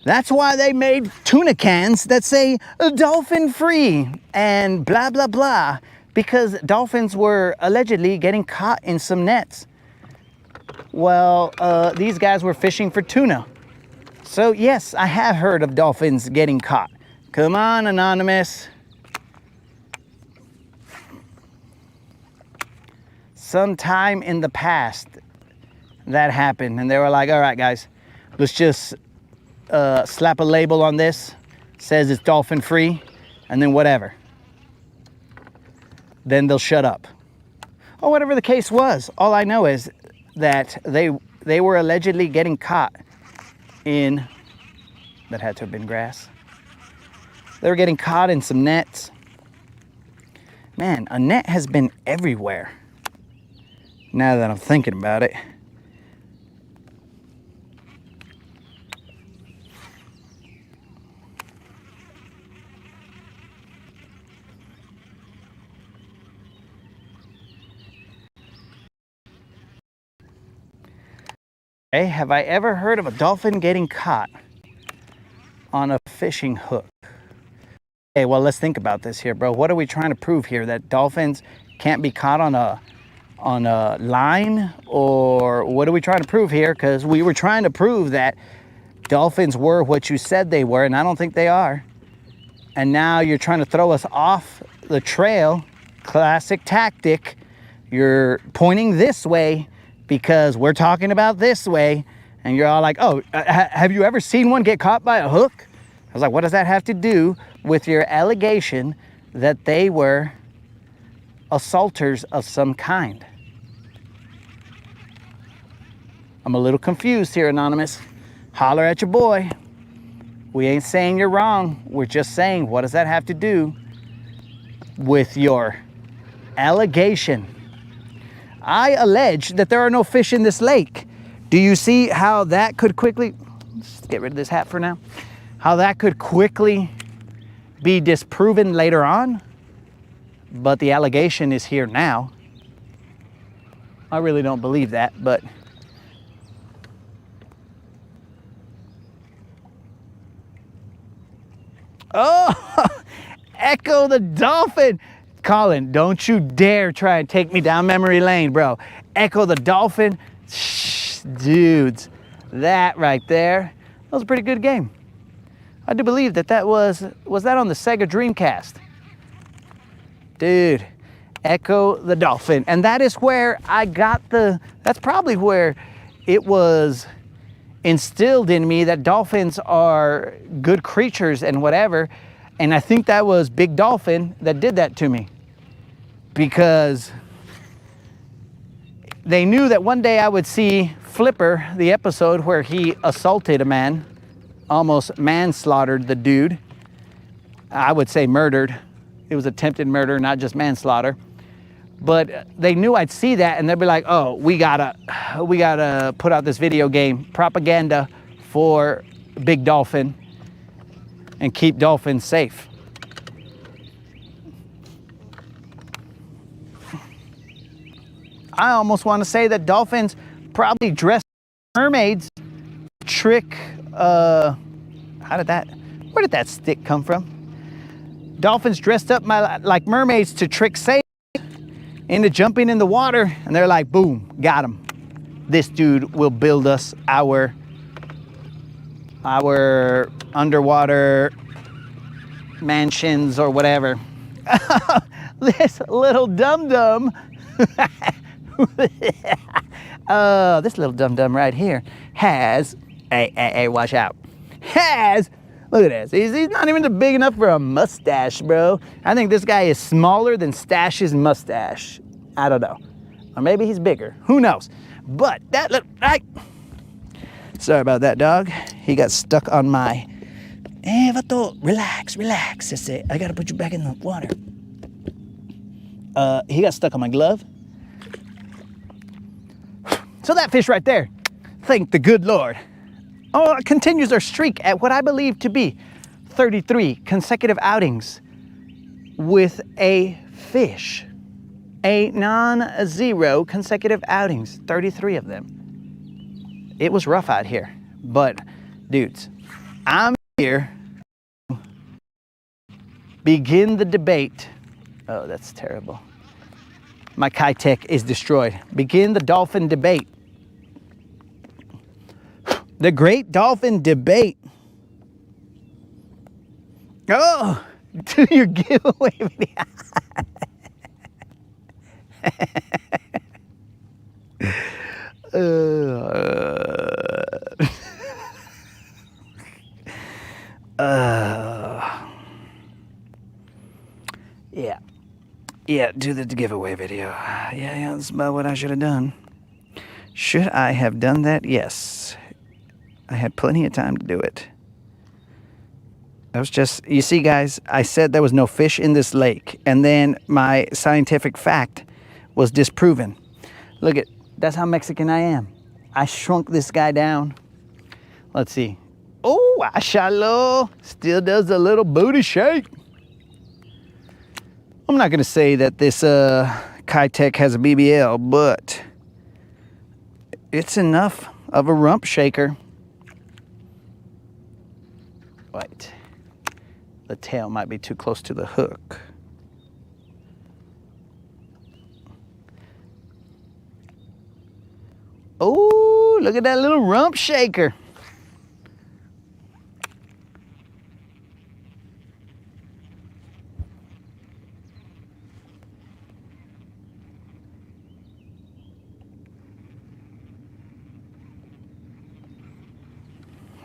That's why they made tuna cans that say dolphin free and blah, blah, blah, because dolphins were allegedly getting caught in some nets. Well, these guys were fishing for tuna. So yes, I have heard of dolphins getting caught. Come on, Anonymous. Sometime in the past that happened, and they were like, all right, guys, let's just slap a label on this, says it's dolphin free, and then whatever. Then they'll shut up. Or whatever the case was. All I know is that they were allegedly getting caught in, that had to have been grass. They were getting caught in some nets. Man, a net has been everywhere, now that I'm thinking about it. Hey, have I ever heard of a dolphin getting caught on a fishing hook? Okay, well, let's think about this here, bro. What are we trying to prove here? That dolphins can't be caught on a line? Or what are we trying to prove here? Because we were trying to prove that dolphins were what you said they were, and I don't think they are. And now you're trying to throw us off the trail. Classic tactic. You're pointing this way because we're talking about this way, and you're all like, oh, have you ever seen one get caught by a hook? I was like, what does that have to do with your allegation that they were assaulters of some kind? I'm a little confused here, Anonymous. Holler at your boy. We ain't saying you're wrong. We're just saying, what does that have to do with your allegation? I allege that there are no fish in this lake. Do you see how that could quickly, let's get rid of this hat for now, how that could quickly be disproven later on? But the allegation is here now. I really don't believe that, but oh, Echo the dolphin. Colin, don't you dare try and take me down memory lane, bro. Echo the dolphin. Shh, dudes, that right there, that was a pretty good game. I do believe that was that on the Sega Dreamcast? Dude, Echo the dolphin. And that is where I got that's probably where it was instilled in me that dolphins are good creatures and whatever. And I think that was Big Dolphin that did that to me, because they knew that one day I would see Flipper, the episode where he assaulted a man, almost manslaughtered the dude. I would say murdered. It was attempted murder, not just manslaughter. But they knew I'd see that, and they'd be like, oh, we gotta put out this video game propaganda for Big Dolphin and keep dolphins safe. I almost want to say that dolphins probably dress mermaids, trick, where did that stick come from? Dolphins dressed up like mermaids to trick sailors into jumping in the water, and they're like, boom, got him. This dude will build us our underwater mansions or whatever. This little dum-dum, this little dum-dum right here has, hey, watch out, look at this, he's not even big enough for a mustache, bro. I think this guy is smaller than Stash's mustache. I don't know. Or maybe he's bigger, who knows? But that look, sorry about that, dog. He got stuck on my, vato, relax. I gotta put you back in the water. He got stuck on my glove. So that fish right there, thank the good Lord, continues their streak at what I believe to be 33 consecutive outings with a fish. A non-zero consecutive outings, 33 of them. It was rough out here, but dudes, I'm here to begin the debate. Oh, that's terrible. My Kitech is destroyed. Begin the dolphin debate. The great dolphin debate. Oh, do your giveaway video. Yeah, do the giveaway video. Yeah, that's about what I should have done. Should I have done that? Yes. I had plenty of time to do it. I was just, you see guys, I said there was no fish in this lake, and then my scientific fact was disproven. Look at, that's how Mexican I am. I shrunk this guy down. Let's see. Oh, Ashalo still does a little booty shake. I'm not gonna say that this Kitech has a BBL, but it's enough of a rump shaker. Wait, the tail might be too close to the hook. Oh, look at that little rump shaker.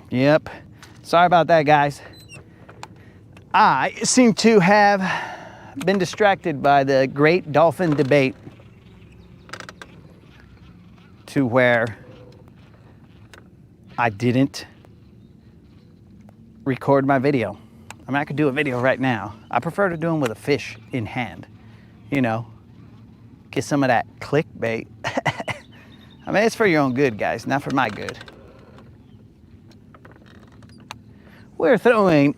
Yep. Sorry about that, guys. I seem to have been distracted by the great dolphin debate to where I didn't record my video. I mean, I could do a video right now. I prefer to do them with a fish in hand, you know, get some of that clickbait. I mean, it's for your own good, guys, not for my good. We're throwing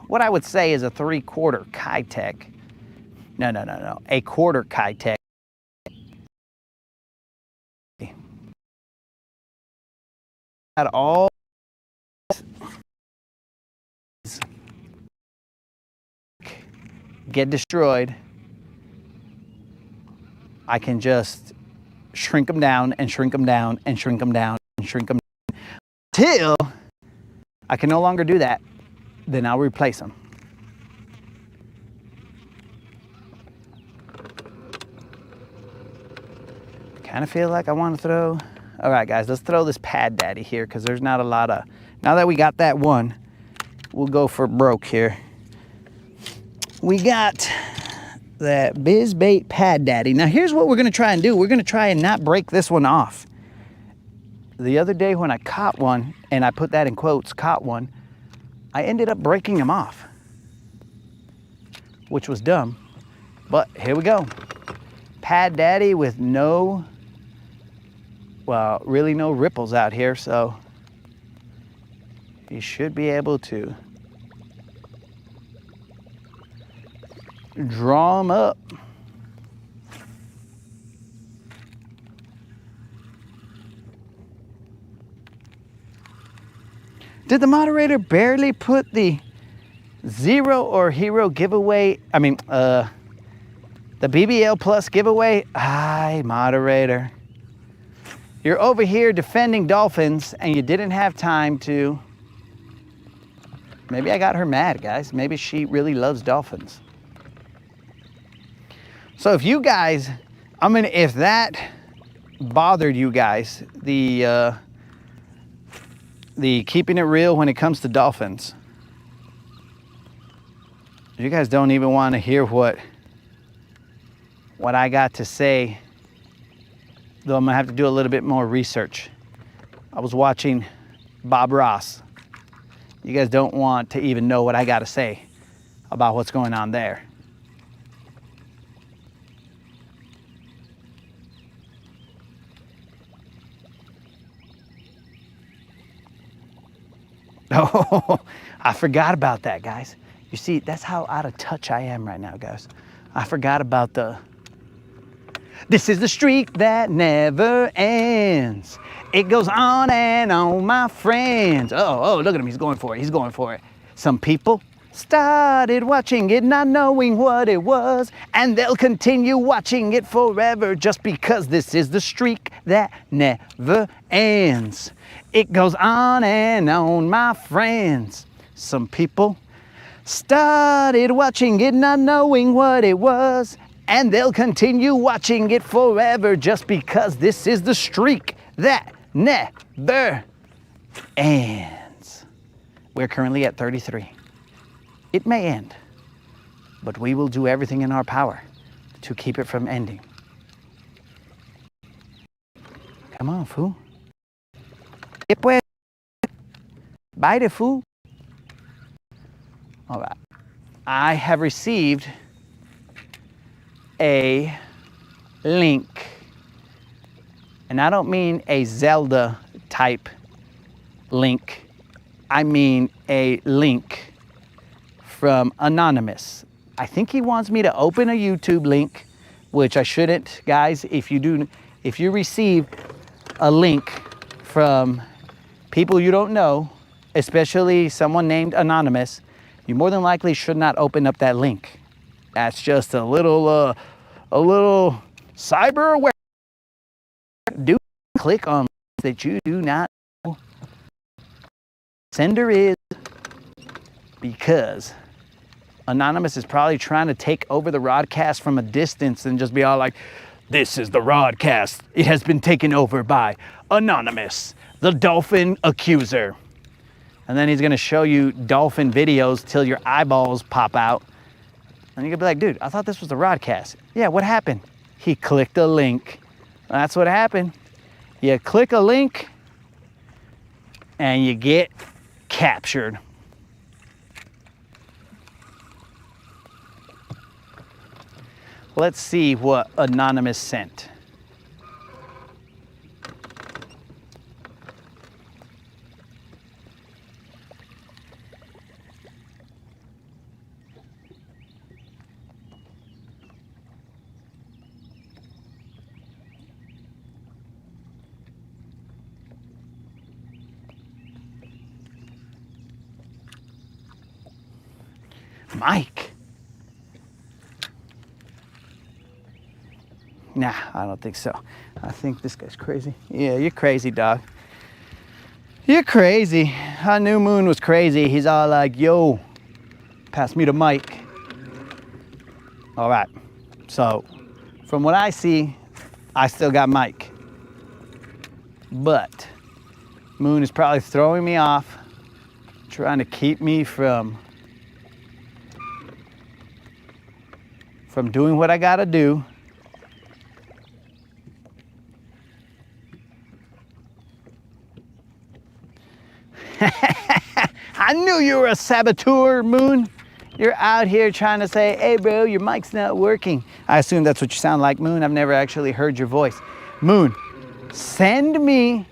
what I would say is a 3/4 Kitech. No, a quarter Kitech. At all get destroyed, I can just shrink them down and shrink them down and shrink them down and shrink them down till I can no longer do that. Then I'll replace them. Kind of feel like I want to throw. All right, guys, let's throw this Pad Daddy here because there's not a lot of. Now that we got that one, we'll go for broke here. we got that BizBait Pad Daddy. Now here's what we're gonna try and do. We're gonna try and not break this one off. The other day when I caught one, and I put that in quotes, caught one, I ended up breaking him off, which was dumb, but here we go. Pad Daddy with no, well, really no ripples out here, so you should be able to draw them up. Did the moderator barely put the Zero or Hero giveaway, the BBL Plus giveaway? Hi, moderator. You're over here defending dolphins and you didn't have time to. Maybe I got her mad, guys. Maybe she really loves dolphins. So if you guys, if that bothered you guys, the keeping it real when it comes to dolphins, you guys don't even want to hear what I got to say, though I'm gonna have to do a little bit more research. I was watching Bob Ross. You guys don't want to even know what I got to say about what's going on there. Oh, I forgot about that, guys. You see, that's how out of touch I am right now, guys. I forgot about this is the streak that never ends. It goes on and on, my friends. Oh, look at him, he's going for it, he's going for it. Some people started watching it not knowing what it was, and they'll continue watching it forever just because this is the streak that never ends. It goes on and on, my friends. Some people started watching it not knowing what it was, and they'll continue watching it forever just because this is the streak that never ends. We're currently at 33. It may end, but we will do everything in our power to keep it from ending. Come on, fool. Bite it, fool. All right. I have received a link, and I don't mean a Zelda type link. I mean a link from Anonymous. I think he wants me to open a YouTube link, which I shouldn't, guys. If you receive a link from people you don't know, especially someone named Anonymous, you more than likely should not open up that link. That's just a little cyber aware. Do click on that you do not know sender is, because Anonymous is probably trying to take over the Rodcast from a distance and just be all like, this is the Rodcast. It has been taken over by Anonymous, the dolphin accuser. And then he's gonna show you dolphin videos till your eyeballs pop out. And you're gonna be like, dude, I thought this was the Rodcast. Yeah, what happened? He clicked a link. That's what happened. You click a link and you get captured. Let's see what Anonymous sent. Mike. Nah, I don't think so. I think this guy's crazy. Yeah, you're crazy, dog. You're crazy. I knew Moon was crazy. He's all like, yo, pass me the mic. All right. So, from what I see, I still got Mike. But Moon is probably throwing me off, trying to keep me from from doing what I gotta do. I knew you were a saboteur, Moon. You're out here trying to say, hey bro, your mic's not working. I assume that's what you sound like, Moon. I've never actually heard your voice. Moon, send me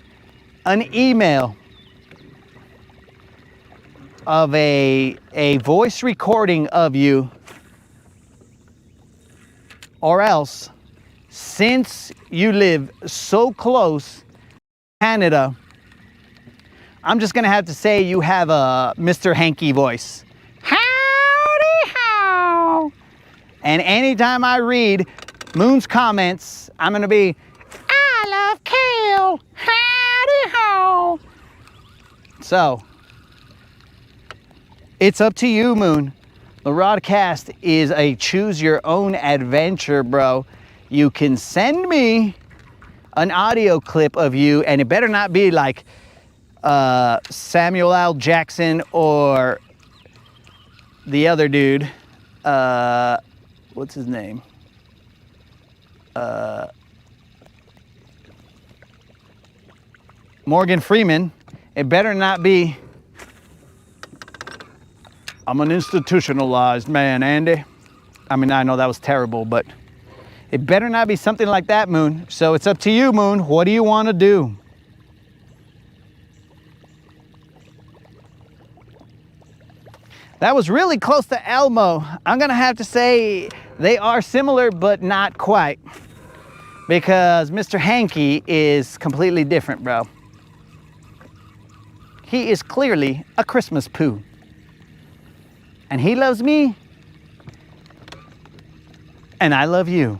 an email of a voice recording of you, or else, since you live so close to Canada, I'm just gonna have to say you have a Mr. Hanky voice. Howdy how. And anytime I read Moon's comments, I'm gonna be, I love kale, howdy how. So, it's up to you, Moon. The Rodcast is a choose your own adventure, bro. You can send me an audio clip of you, and it better not be like Samuel L. Jackson or the other dude. What's his name? Morgan Freeman. It better not be, I'm an institutionalized man, Andy. I mean, I know that was terrible, but it better not be something like that, Moon. So it's up to you, Moon. What do you want to do? That was really close to Elmo. I'm gonna have to say they are similar, but not quite. Because Mr. Hanky is completely different, bro. He is clearly a Christmas poo. And he loves me. And I love you.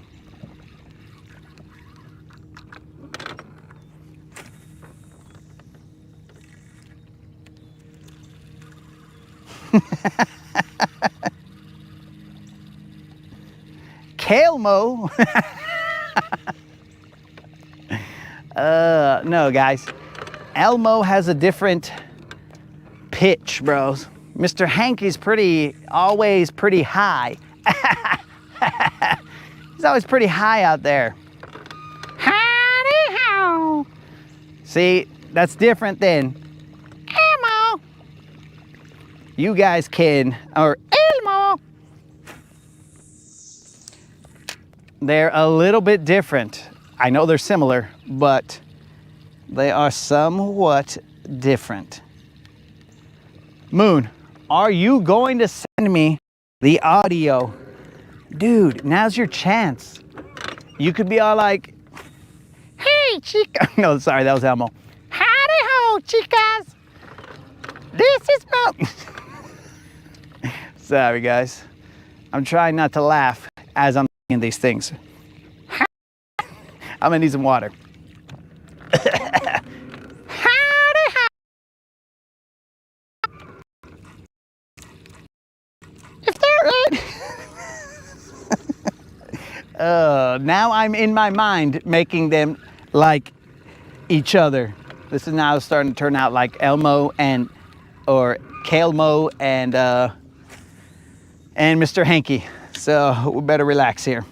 Kelmo. No, guys. Elmo has a different pitch, bros. Mr. Hanky's always pretty high. He's always pretty high out there. Howdy how. See, that's different than Elmo. You guys can, or Elmo. They're a little bit different. I know they're similar, but they are somewhat different. Moon, are you going to send me the audio? Dude, now's your chance. You could be all like, hey, chica. No, sorry, that was Elmo. Howdy ho, chicas. This is Mo. Sorry, guys. I'm trying not to laugh as I'm saying these things. I'm gonna need some water. Now I'm in my mind making them like each other. This is now starting to turn out like Elmo or Kelmo and Mr. Hanky. So we better relax here.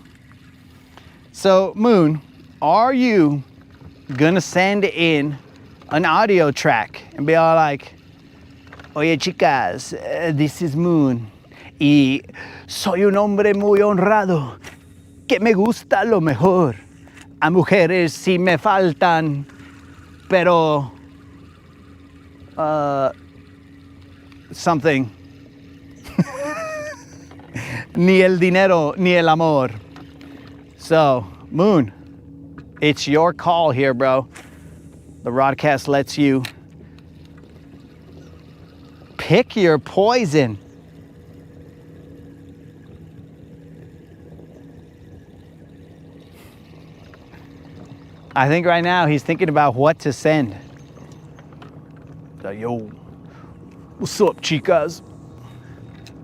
So Moon, are you gonna send in an audio track and be all like, oye chicas, this is Moon y soy un hombre muy honrado que me gusta lo mejor. A mujeres si me faltan, pero something. Ni el dinero, ni el amor. So, Moon, it's your call here, bro. The Rodcast lets you pick your poison. I think right now he's thinking about what to send. Yo, what's up, chicas?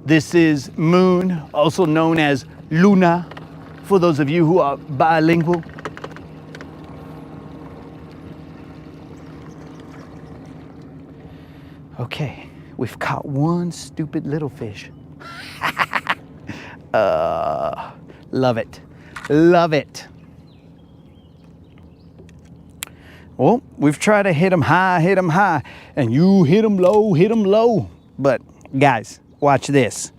This is Moon, also known as Luna, for those of you who are bilingual. Okay, we've caught one stupid little fish. Love it. Love it. Well, we've tried to hit them high, and you hit them low. But guys, watch this.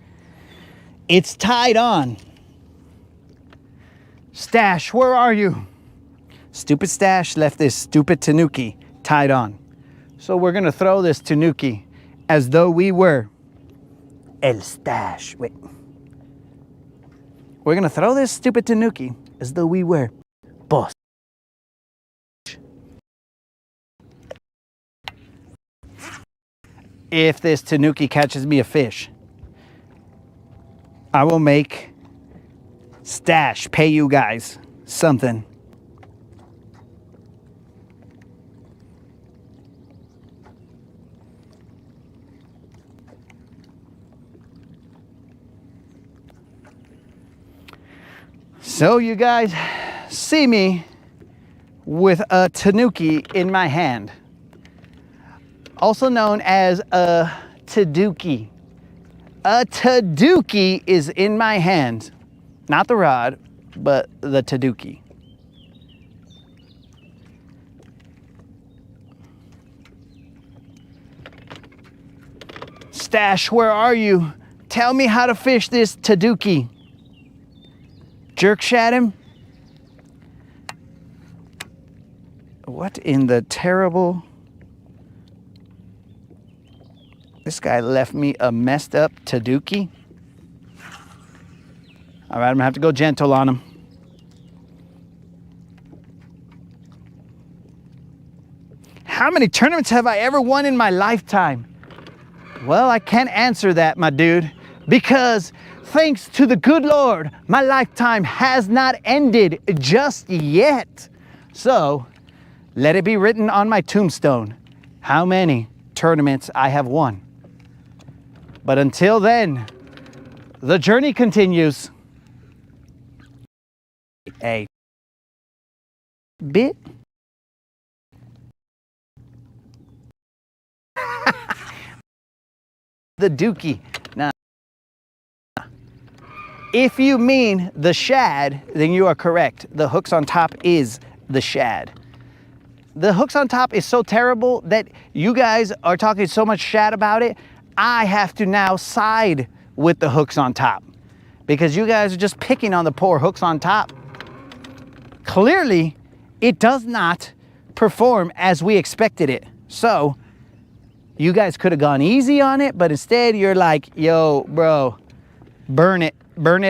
It's tied on. Stash, where are you? Stupid Stash left this stupid Tanuki tied on. So we're gonna throw this Tanuki as though we were El Stash. Wait. We're gonna throw this stupid Tanuki as though we were Boss. If this Tanuki catches me a fish, I will make Stash pay you guys something. So you guys see me with a Tanuki in my hand, also known as a Taduki. A Taduki is in my hand, not the rod, but the Taduki. Stash, where are you? Tell me how to fish this Taduki. Jerk shad him? What in the terrible... This guy left me a messed up Taduki. All right, I'm gonna have to go gentle on him. How many tournaments have I ever won in my lifetime? Well, I can't answer that, my dude, because thanks to the good Lord, my lifetime has not ended just yet. So, let it be written on my tombstone how many tournaments I have won. But until then, the journey continues. A bit. The dookie. Now, if you mean the shad, then you are correct. The hooks on top is the shad. The hooks on top is so terrible that you guys are talking so much shad about it. I have to now side with the hooks on top because you guys are just picking on the poor hooks on top. Clearly, it does not perform as we expected it. So, you guys could have gone easy on it, but instead you're like, yo, bro, burn it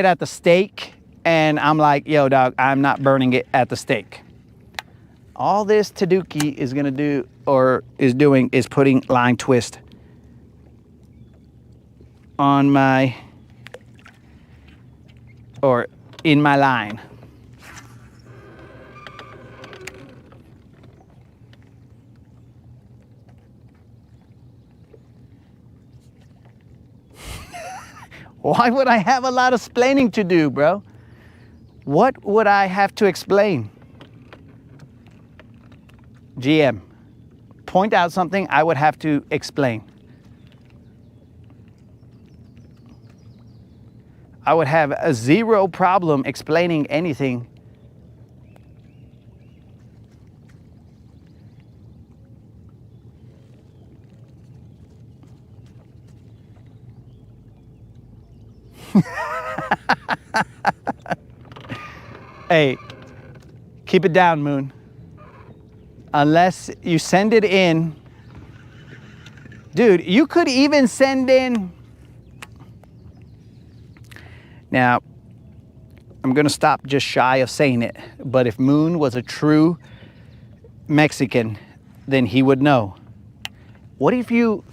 at the stake. And I'm like, yo, dog, I'm not burning it at the stake. All this Taduki is gonna do, or is doing, is putting line twist on my, or in my line. Why would I have a lot of explaining to do, bro? What would I have to explain? GM, point out something I would have to explain. I would have a zero problem explaining anything. Hey, keep it down, Moon. Unless you send it in. Dude, you could even send in. Now, I'm gonna stop just shy of saying it, but if Moon was a true Mexican, then he would know. What if you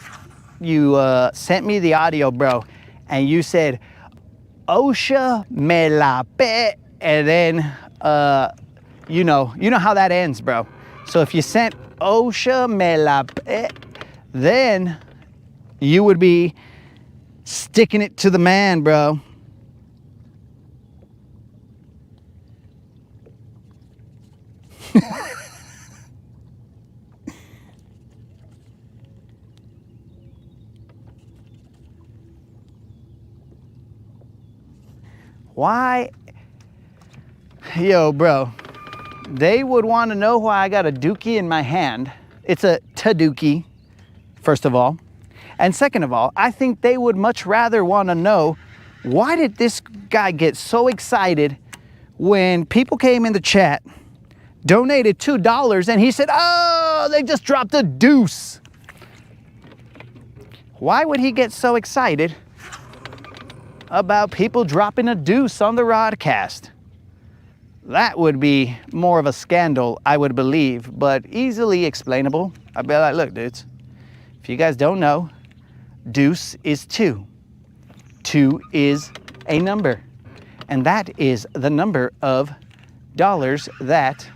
sent me the audio, bro, and you said, Osha me la pe, and then, you know how that ends, bro. So if you sent Osha me la pe, then you would be sticking it to the man, bro. Why Yo, bro, they would want to know why I got a dookie in my hand. It's a Taduki, first of all. And second of all, I think they would much rather want to know, why did this guy get so excited when people came in the chat, donated $2, and he said, oh, they just dropped a deuce. Why would he get so excited about people dropping a deuce on the Rodcast? That would be more of a scandal, I would believe, but easily explainable. I'd be like, look, dudes, if you guys don't know, deuce is 2. 2 is a number, and that is the number of dollars that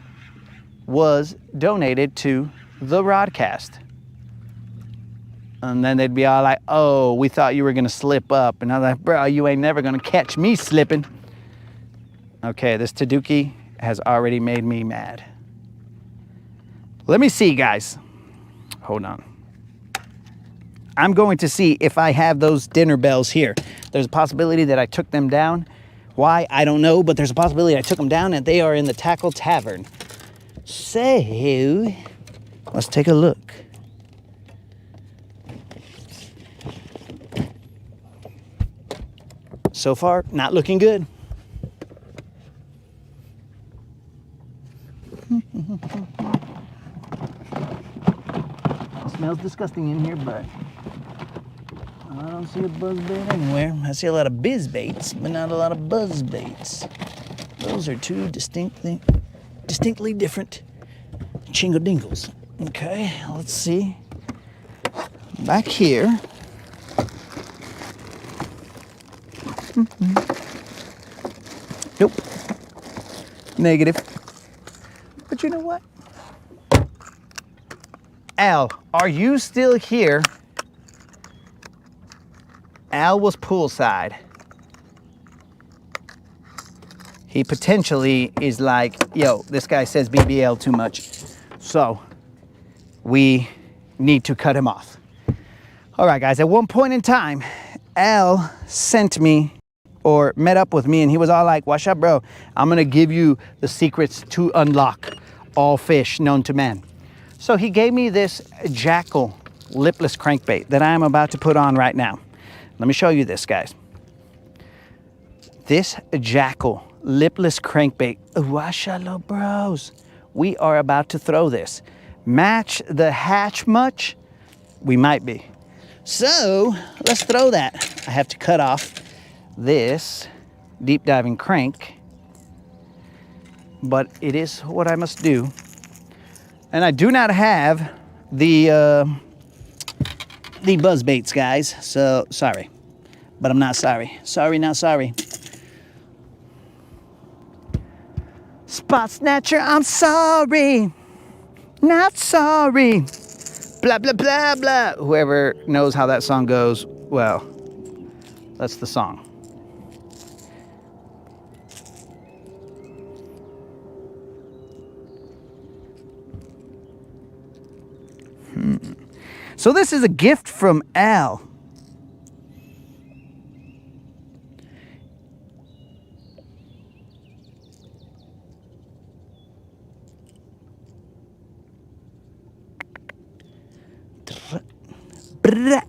was donated to the Rodcast. And then they'd be all like, oh, we thought you were gonna slip up. And I'm like, bro, you ain't never gonna catch me slipping. Okay, this Taduki has already made me mad. Let me see, guys. Hold on. I'm going to see if I have those dinner bells here. There's a possibility that I took them down. Why, I don't know, but there's a possibility I took them down and they are in the Tackle Tavern. So, let's take a look. So far, not looking good. Smells disgusting in here, but I don't see a buzz bait anywhere. I see a lot of biz baits, but not a lot of buzz baits. Those are two distinctly different chingle dingles. Okay, let's see. Back here. Nope. Negative. But you know what? Al, are you still here? Al was poolside. He potentially is like, yo, this guy says BBL too much. So we need to cut him off. All right, guys, at one point in time, Al sent me or met up with me and he was all like, what's up, bro? I'm gonna give you the secrets to unlock all fish known to man. So he gave me this Jackal lipless crankbait that I am about to put on right now. Let me show you this, guys. This Jackal lipless crankbait, Washalo bros. We are about to throw this. Match the hatch much? We might be. So let's throw that. I have to cut off this deep diving crank, but it is what I must do. And I do not have the buzz baits, guys, so sorry, but I'm not sorry. Sorry, not sorry. Spot Snatcher, I'm sorry, not sorry. Blah, blah, blah, blah. Whoever knows how that song goes, well, that's the song. So this is a gift from Al. Brrrr.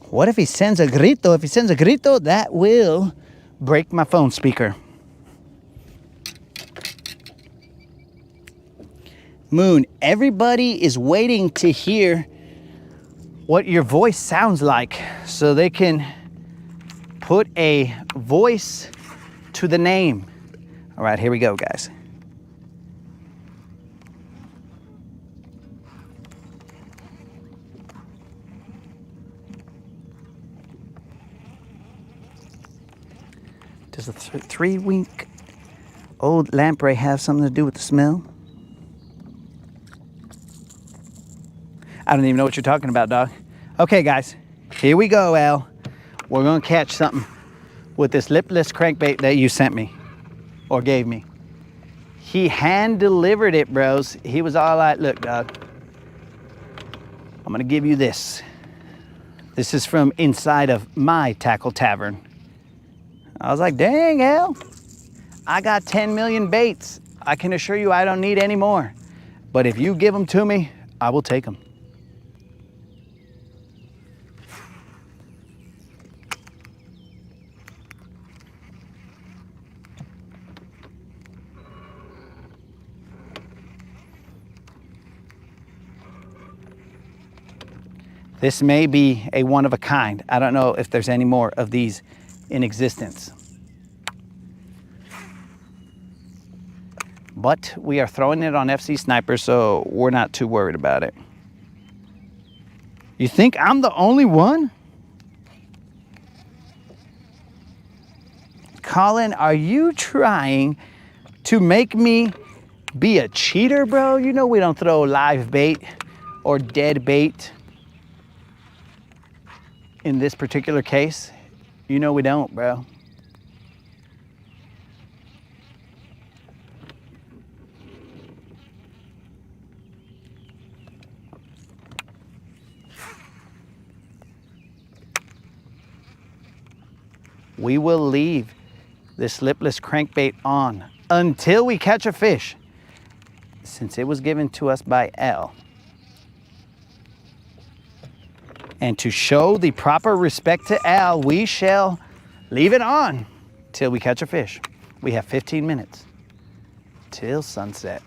What if he sends a grito? If he sends a grito, that will break my phone speaker. Moon, everybody is waiting to hear what your voice sounds like so they can put a voice to the name. All right, here we go, guys. Does the three-week old lamprey have something to do with the smell? I don't even know what you're talking about, dog. Okay, guys, here we go, Al. We're gonna catch something with this lipless crankbait that you sent me, or gave me. He hand delivered it, bros. He was all like, look, dog, I'm gonna give you this. This is from inside of my tackle tavern. I was like, dang, Al, I got 10 million baits. I can assure you I don't need any more. But if you give them to me, I will take them. This may be a one of a kind. I don't know if there's any more of these in existence. But we are throwing it on FC Sniper, so we're not too worried about it. You think I'm the only one? Colin, are you trying to make me be a cheater, bro? You know we don't throw live bait or dead bait in this particular case. You know we don't, bro. We will leave this lipless crankbait on until we catch a fish, since it was given to us by Al. And to show the proper respect to Al, we shall leave it on till we catch a fish. We have 15 minutes till sunset.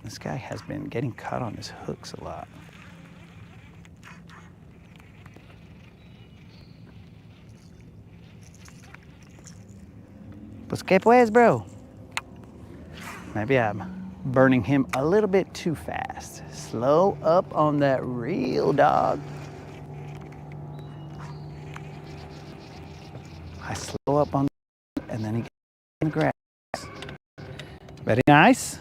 This guy has been getting caught on his hooks a lot. Pues que pues, bro? Maybe I'm burning him a little bit too fast. Slow up on that reel, dog. I slow up on and then he gets in the grass. Very nice.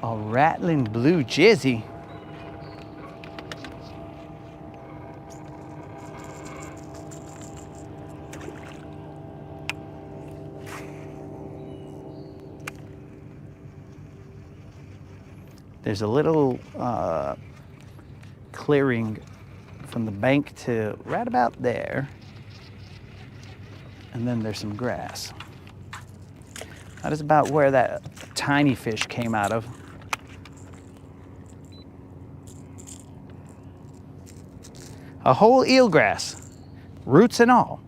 A rattling blue jizzy. There's a little clearing from the bank to right about there. And then there's some grass. That is about where that tiny fish came out of. A whole eelgrass, roots and all.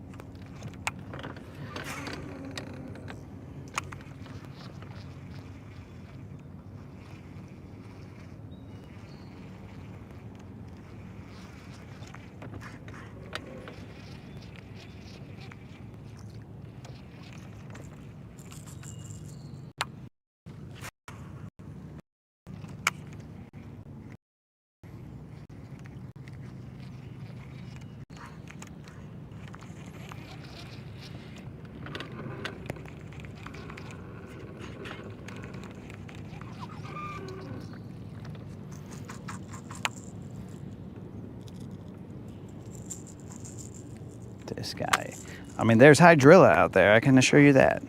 This guy. I mean, there's hydrilla out there, I can assure you that.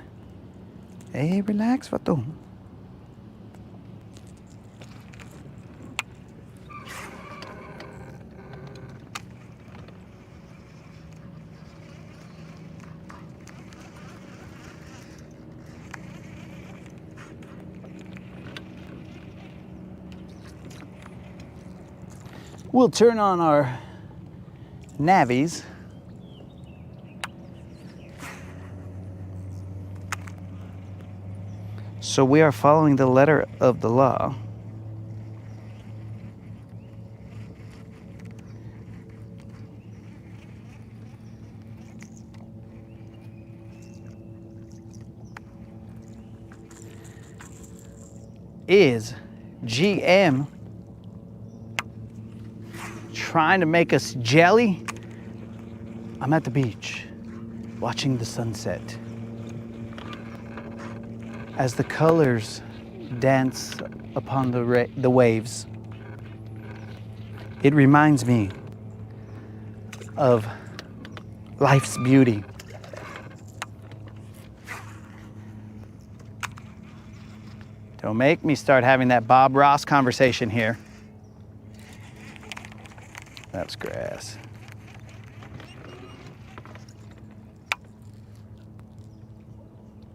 Hey, relax, vato. We'll turn on our navies. So we are following the letter of the law. Is GM trying to make us jelly? I'm at the beach watching the sunset as the colors dance upon the waves. It reminds me of life's beauty. Don't make me start having that Bob Ross conversation here. That's grass.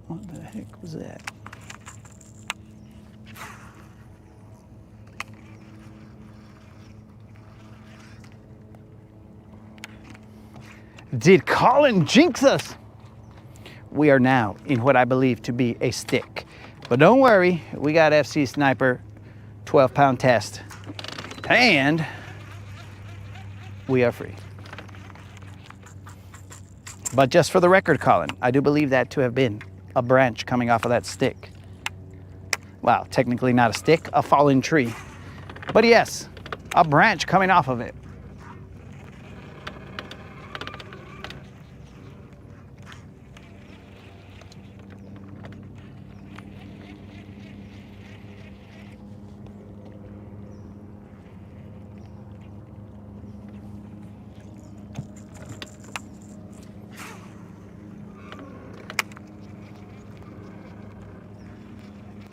What the heck was that? Did Colin jinx us? We are now in what I believe to be a stick. But don't worry, we got FC Sniper 12-pound test. And we are free. But just for the record, Colin, I do believe that to have been a branch coming off of that stick. Wow, technically not a stick, a fallen tree. But yes, a branch coming off of it.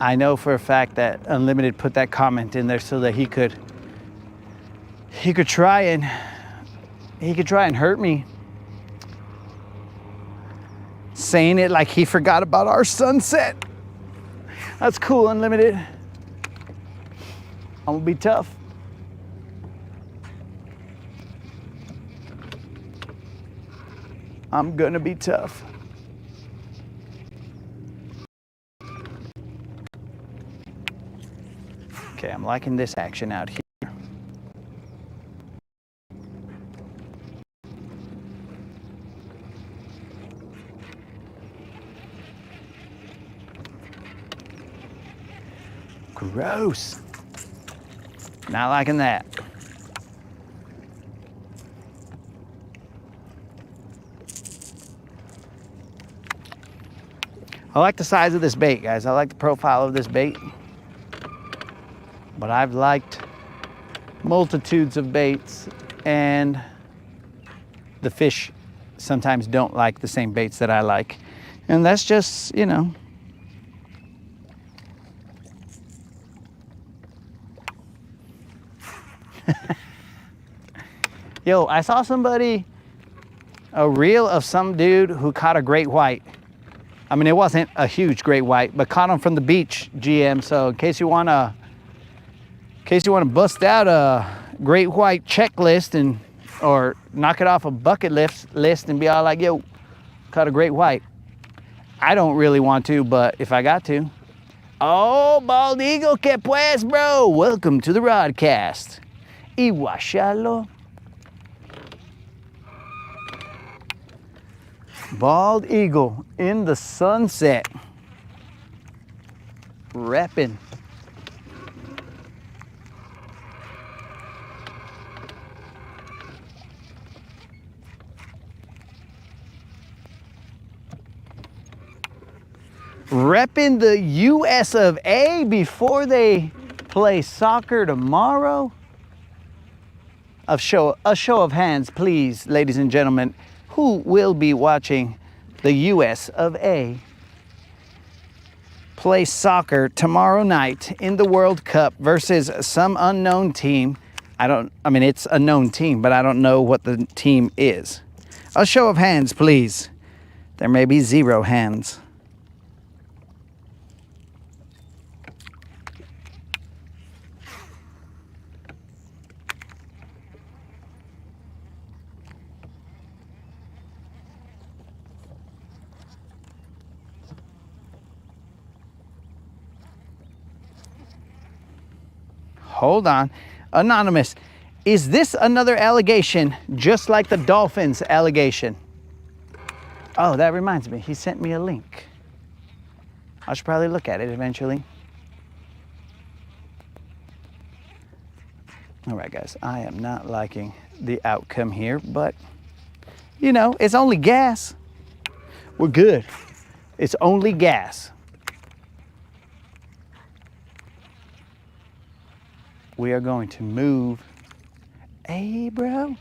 I know for a fact that Unlimited put that comment in there so that he could try and hurt me. Saying it like he forgot about our sunset. That's cool, Unlimited. I'm gonna be tough. I'm gonna be tough. Okay, I'm liking this action out here. Gross. Not liking that. I like the size of this bait, guys. I like the profile of this bait. But I've liked multitudes of baits, and the fish sometimes don't like the same baits that I like. And that's just, you know. Yo, I saw a reel of some dude who caught a great white. I mean, it wasn't a huge great white, but caught him from the beach, GM. So in case you want to bust out a great white checklist or knock it off a bucket list and be all like, yo, caught a great white. I don't really want to, but if I got to. Oh, Bald Eagle, que pues, bro? Welcome to the Rodcast. Iguachalo. Bald Eagle in the sunset. Reppin'. Repping the US of A before they play soccer tomorrow. A show of hands, please, ladies and gentlemen. Who will be watching the US of A play soccer tomorrow night in the World Cup versus some unknown team? I mean, it's a known team, but I don't know what the team is. A show of hands, please. There may be 0 hands. hold on. Anonymous, is this another allegation just like the dolphins allegation? Oh, that reminds me. He sent me a link. I should probably look at it eventually. All right, guys, I am not liking the outcome here, but, you know, it's only gas. We're good. It's only gas. We are going to move. Hey, bro.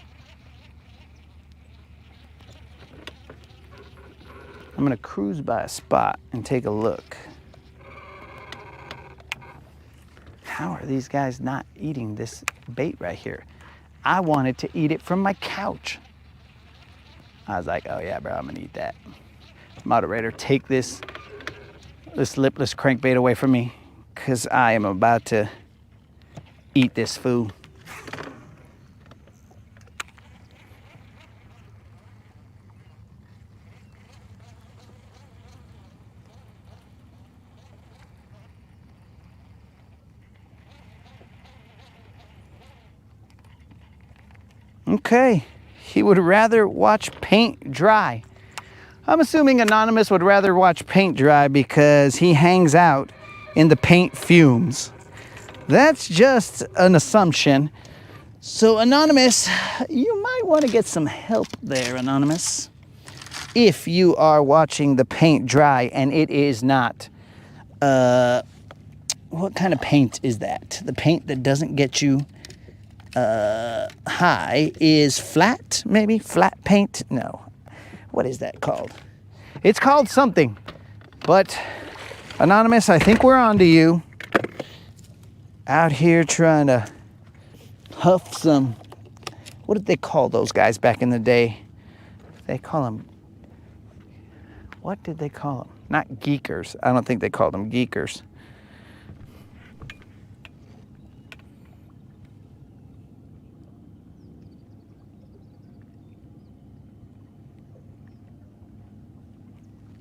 I'm going to cruise by a spot and take a look. How are these guys not eating this bait right here? I wanted to eat it from my couch. I was like, oh yeah, bro, I'm gonna eat that. Moderator, take this lipless crankbait away from me, because I am about to eat this food. Okay, he would rather watch paint dry. I'm assuming Anonymous would rather watch paint dry because he hangs out in the paint fumes. That's just an assumption. So Anonymous, you might want to get some help there, Anonymous. If you are watching the paint dry and it is not, what kind of paint is that? The paint that doesn't get you high is flat, maybe? Flat paint? No. What is that called? It's called something. But, Anonymous, I think we're on to you. Out here trying to huff some... What did they call those guys back in the day? They call them... What did they call them? Not geekers. I don't think they called them geekers.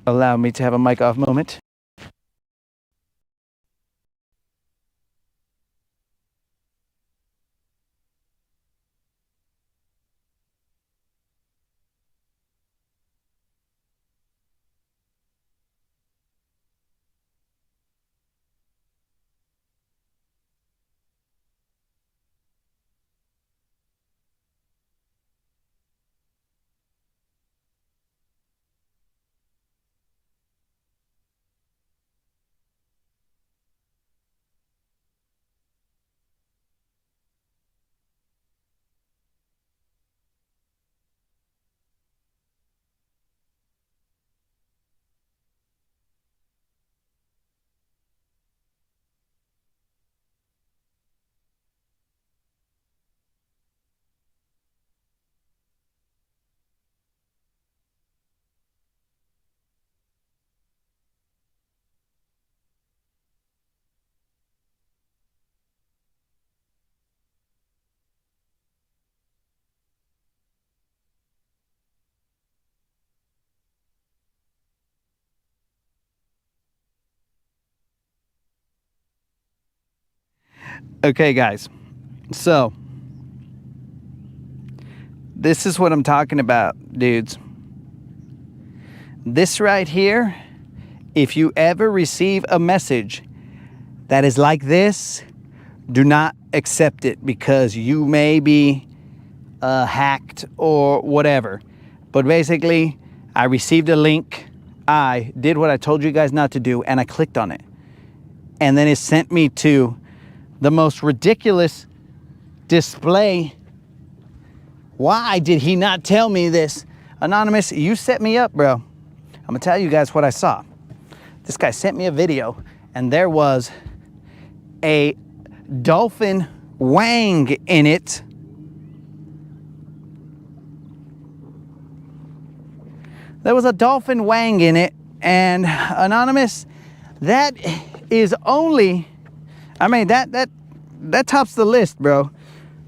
Allow me to have a mic off moment. Okay, guys. So, this is what I'm talking about, dudes. This right here, if you ever receive a message that is like this, do not accept it because you may be hacked or whatever. But basically, I received a link. I did what I told you guys not to do, and I clicked on it. And then it sent me to the most ridiculous display. Why did he not tell me this? Anonymous, you set me up, bro. I'm gonna tell you guys what I saw. This guy sent me a video, and there was a dolphin wang in it. There was a dolphin wang in it, and Anonymous, that is only, I mean, that tops the list, bro.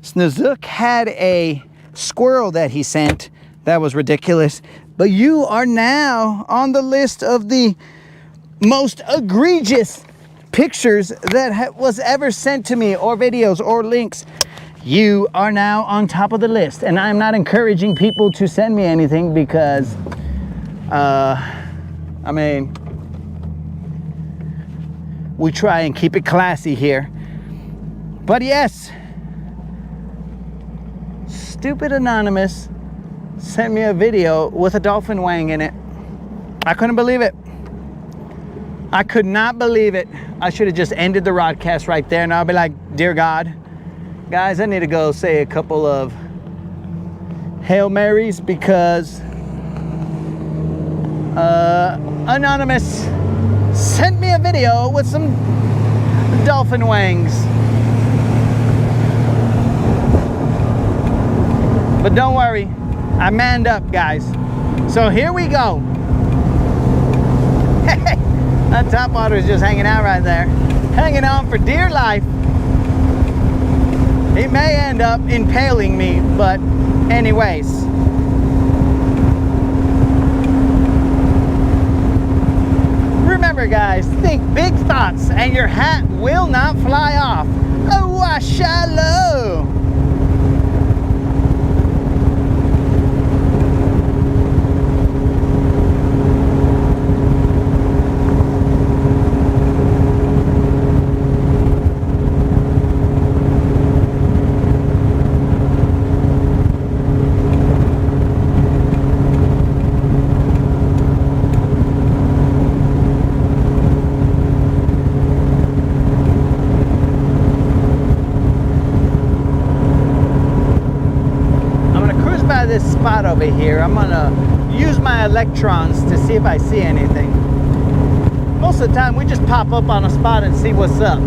Snazook had a squirrel that he sent that was ridiculous, but you are now on the list of the most egregious pictures that was ever sent to me, or videos or links. You are now on top of the list, and I'm not encouraging people to send me anything because I mean, we try and keep it classy here. But yes, stupid anonymous sent me a video with a dolphin wang in it. I couldn't believe it. I could not believe it. I should have just ended the broadcast right there, and I'll be like, dear God, guys, I need to go say a couple of Hail Marys because anonymous sent me a video with some dolphin wangs. But don't worry, I manned up, guys. So here we go. Hey, that topwater is just hanging out right there, hanging on for dear life. He may end up impaling me, but anyways. Remember, guys, think big thoughts and your hat will not fly off. Oh, washallow. This spot over here, I'm gonna use my electrons to see if I see anything. Most of the time we just pop up on a spot and see what's up.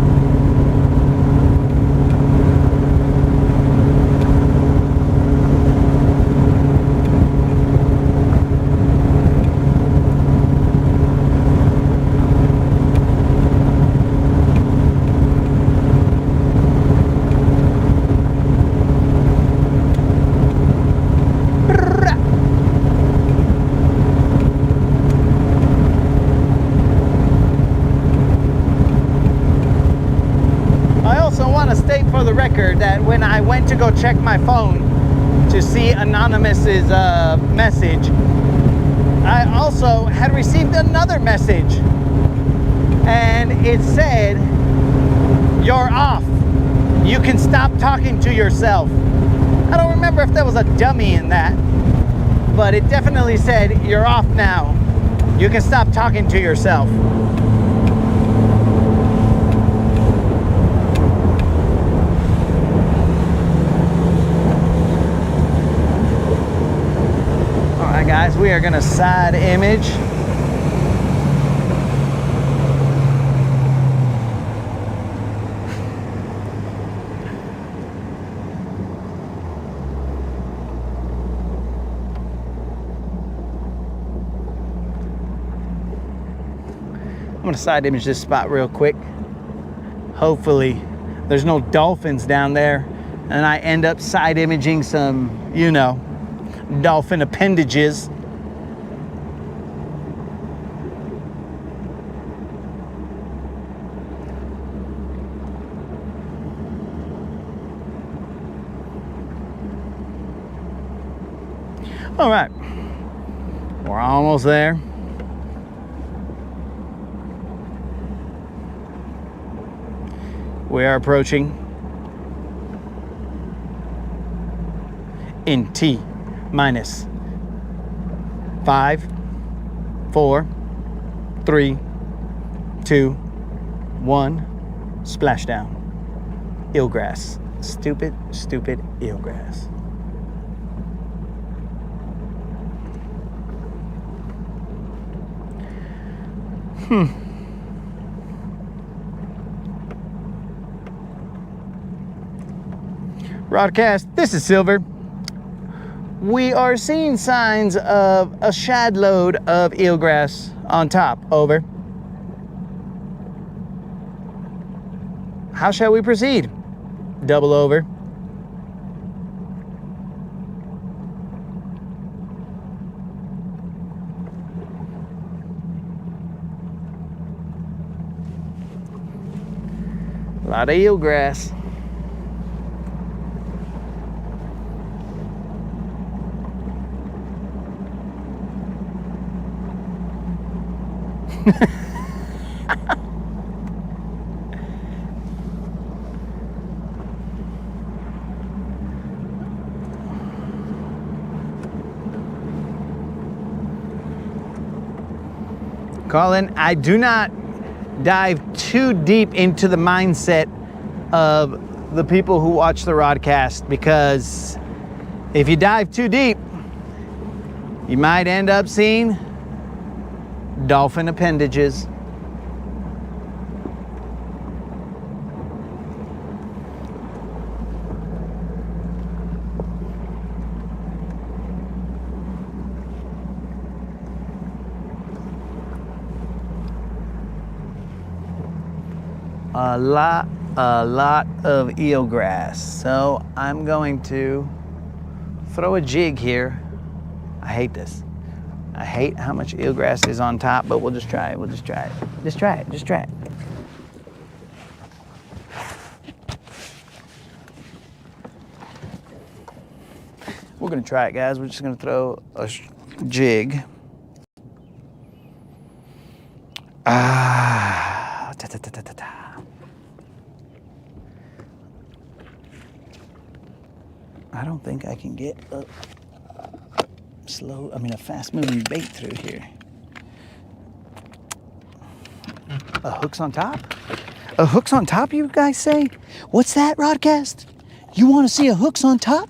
State for the record that when I went to go check my phone to see Anonymous's message, I also had received another message, and it said, "You're off. You can stop talking to yourself." I don't remember if there was a dummy in that, but it definitely said, "You're off now. You can stop talking to yourself." Guys, we are gonna side image. I'm gonna side image this spot real quick. Hopefully there's no dolphins down there and I end up side imaging some, you know, dolphin appendages. All right, we're almost there. We are approaching in T minus 5, 4, 3, 2, 1, splashdown. Eelgrass. Stupid, stupid eelgrass. Broadcast, this is Silver. We are seeing signs of a shad load of eelgrass on top. Over. How shall we proceed? Double over. lot of eelgrass. Colin, I do not dive too deep into the mindset of the people who watch the Rodcast, because if you dive too deep, you might end up seeing dolphin appendages. A lot of eelgrass. So I'm going to throw a jig here. I hate this. I hate how much eelgrass is on top, but we'll just try it. Just try it. We're gonna try it, guys. We're just gonna throw a jig. I don't think I can get a fast-moving bait through here. A hook's on top? A hook's on top, you guys say? What's that, Rodcast? You want to see a hook's on top?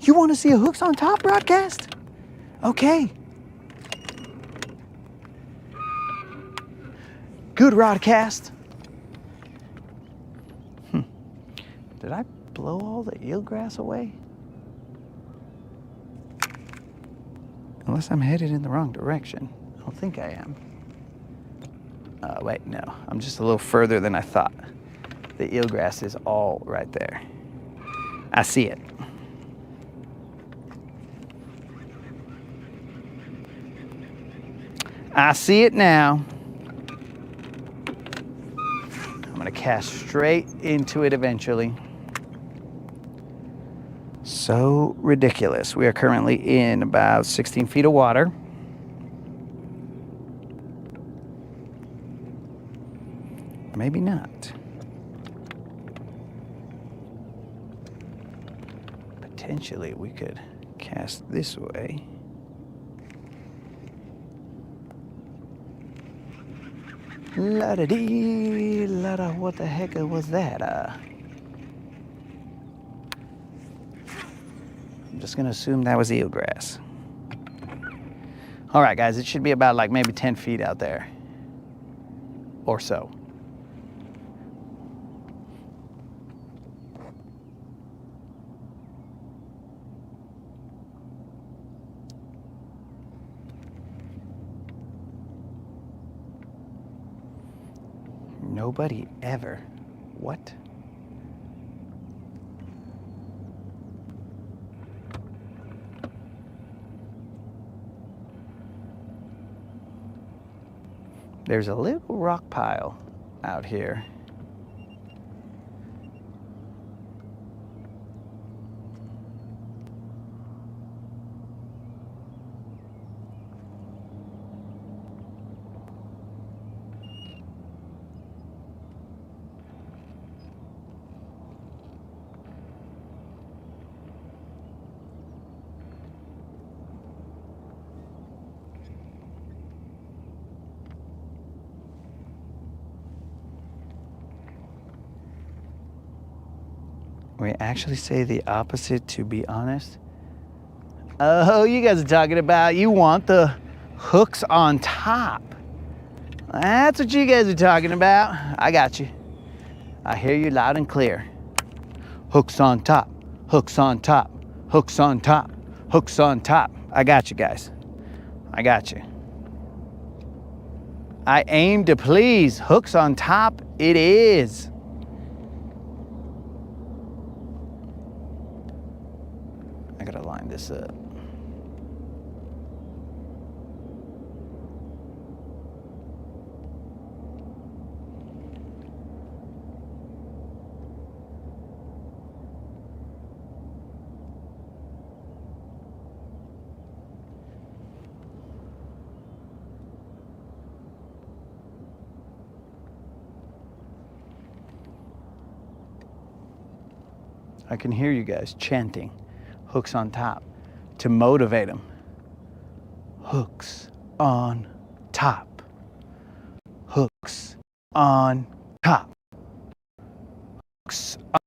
You want to see a hook's on top, Rodcast? Okay. Good, Rodcast. Did I blow all the eelgrass away? Unless I'm headed in the wrong direction. I don't think I am. Wait, no. I'm just a little further than I thought. The eelgrass is all right there. I see it. I see it now. I'm gonna cast straight into it eventually. So ridiculous. We are currently in about 16 feet of water. Maybe not. Potentially we could cast this way. La-da-dee, la-da, what the heck was that? I'm just gonna assume that was eelgrass. All right, guys, it should be about like maybe 10 feet out there or so. Nobody ever. What? There's a little rock pile out here. We actually say the opposite, to be honest. Oh, you guys are talking about you want the hooks on top. That's what you guys are talking about. I got you. I hear you loud and clear. Hooks on top, hooks on top, hooks on top, hooks on top. I got you guys. I got you. I aim to please. Hooks on top it is. I gotta line this up. I can hear you guys chanting hooks on top to motivate them. Hooks on top. Hooks on top. Hooks on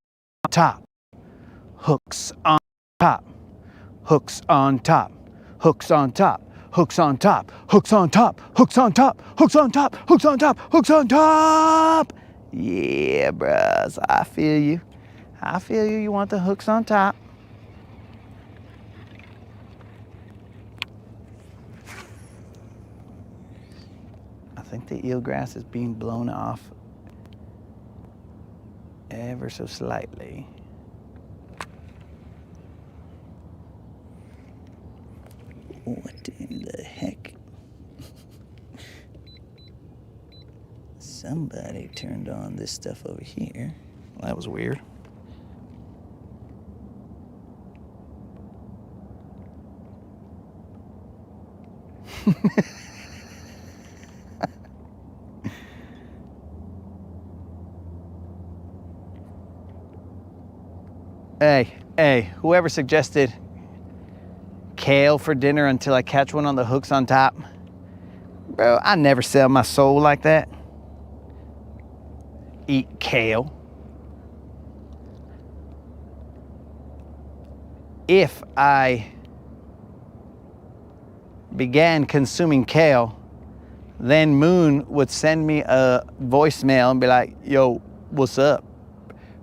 top. Hooks on top. Hooks on top. Hooks on top. Hooks on top. Hooks on top. Hooks on top. Hooks on top. Hooks on top. Hooks on top. Yeah, bros. I feel you. I feel you. You want the hooks on top. I think the eelgrass is being blown off ever so slightly. What in the heck? Somebody turned on this stuff over here. Well, that was weird. Hey, whoever suggested kale for dinner until I catch one on the hooks on top. Bro, I never sell my soul like that. Eat kale. If I began consuming kale, then Moon would send me a voicemail and be like, yo, what's up?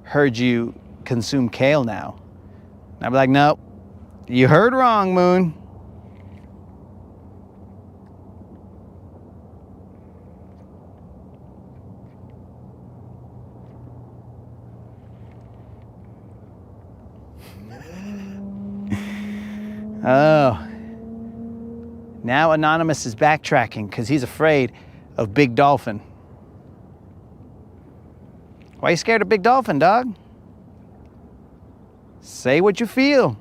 Heard you consume kale now. And I'd be like, nope, you heard wrong, Moon. Oh. Now Anonymous is backtracking because he's afraid of Big Dolphin. Why are you scared of Big Dolphin, dog? Say what you feel.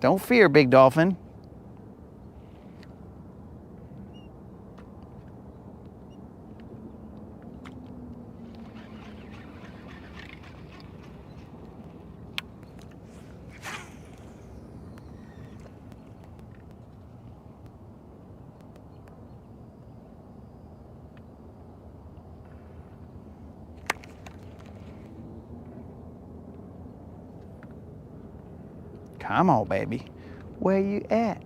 Don't fear Big Dolphin. Come on, baby. Where you at?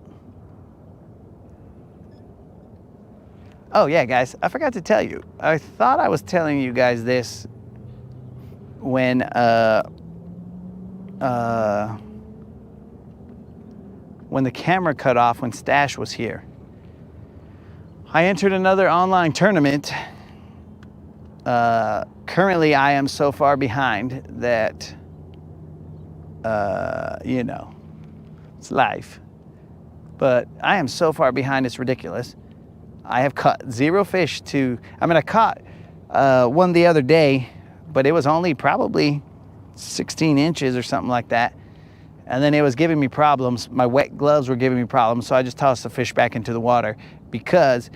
Oh, yeah, guys. I forgot to tell you. I thought I was telling you guys this when the camera cut off when Stash was here. I entered another online tournament. Currently, I am so far behind that, you know, it's life. But I am so far behind, it's ridiculous. I have caught zero fish I caught one the other day, but it was only probably 16 inches or something like that. And then it was giving me problems. My wet gloves were giving me problems, so I just tossed the fish back into the water because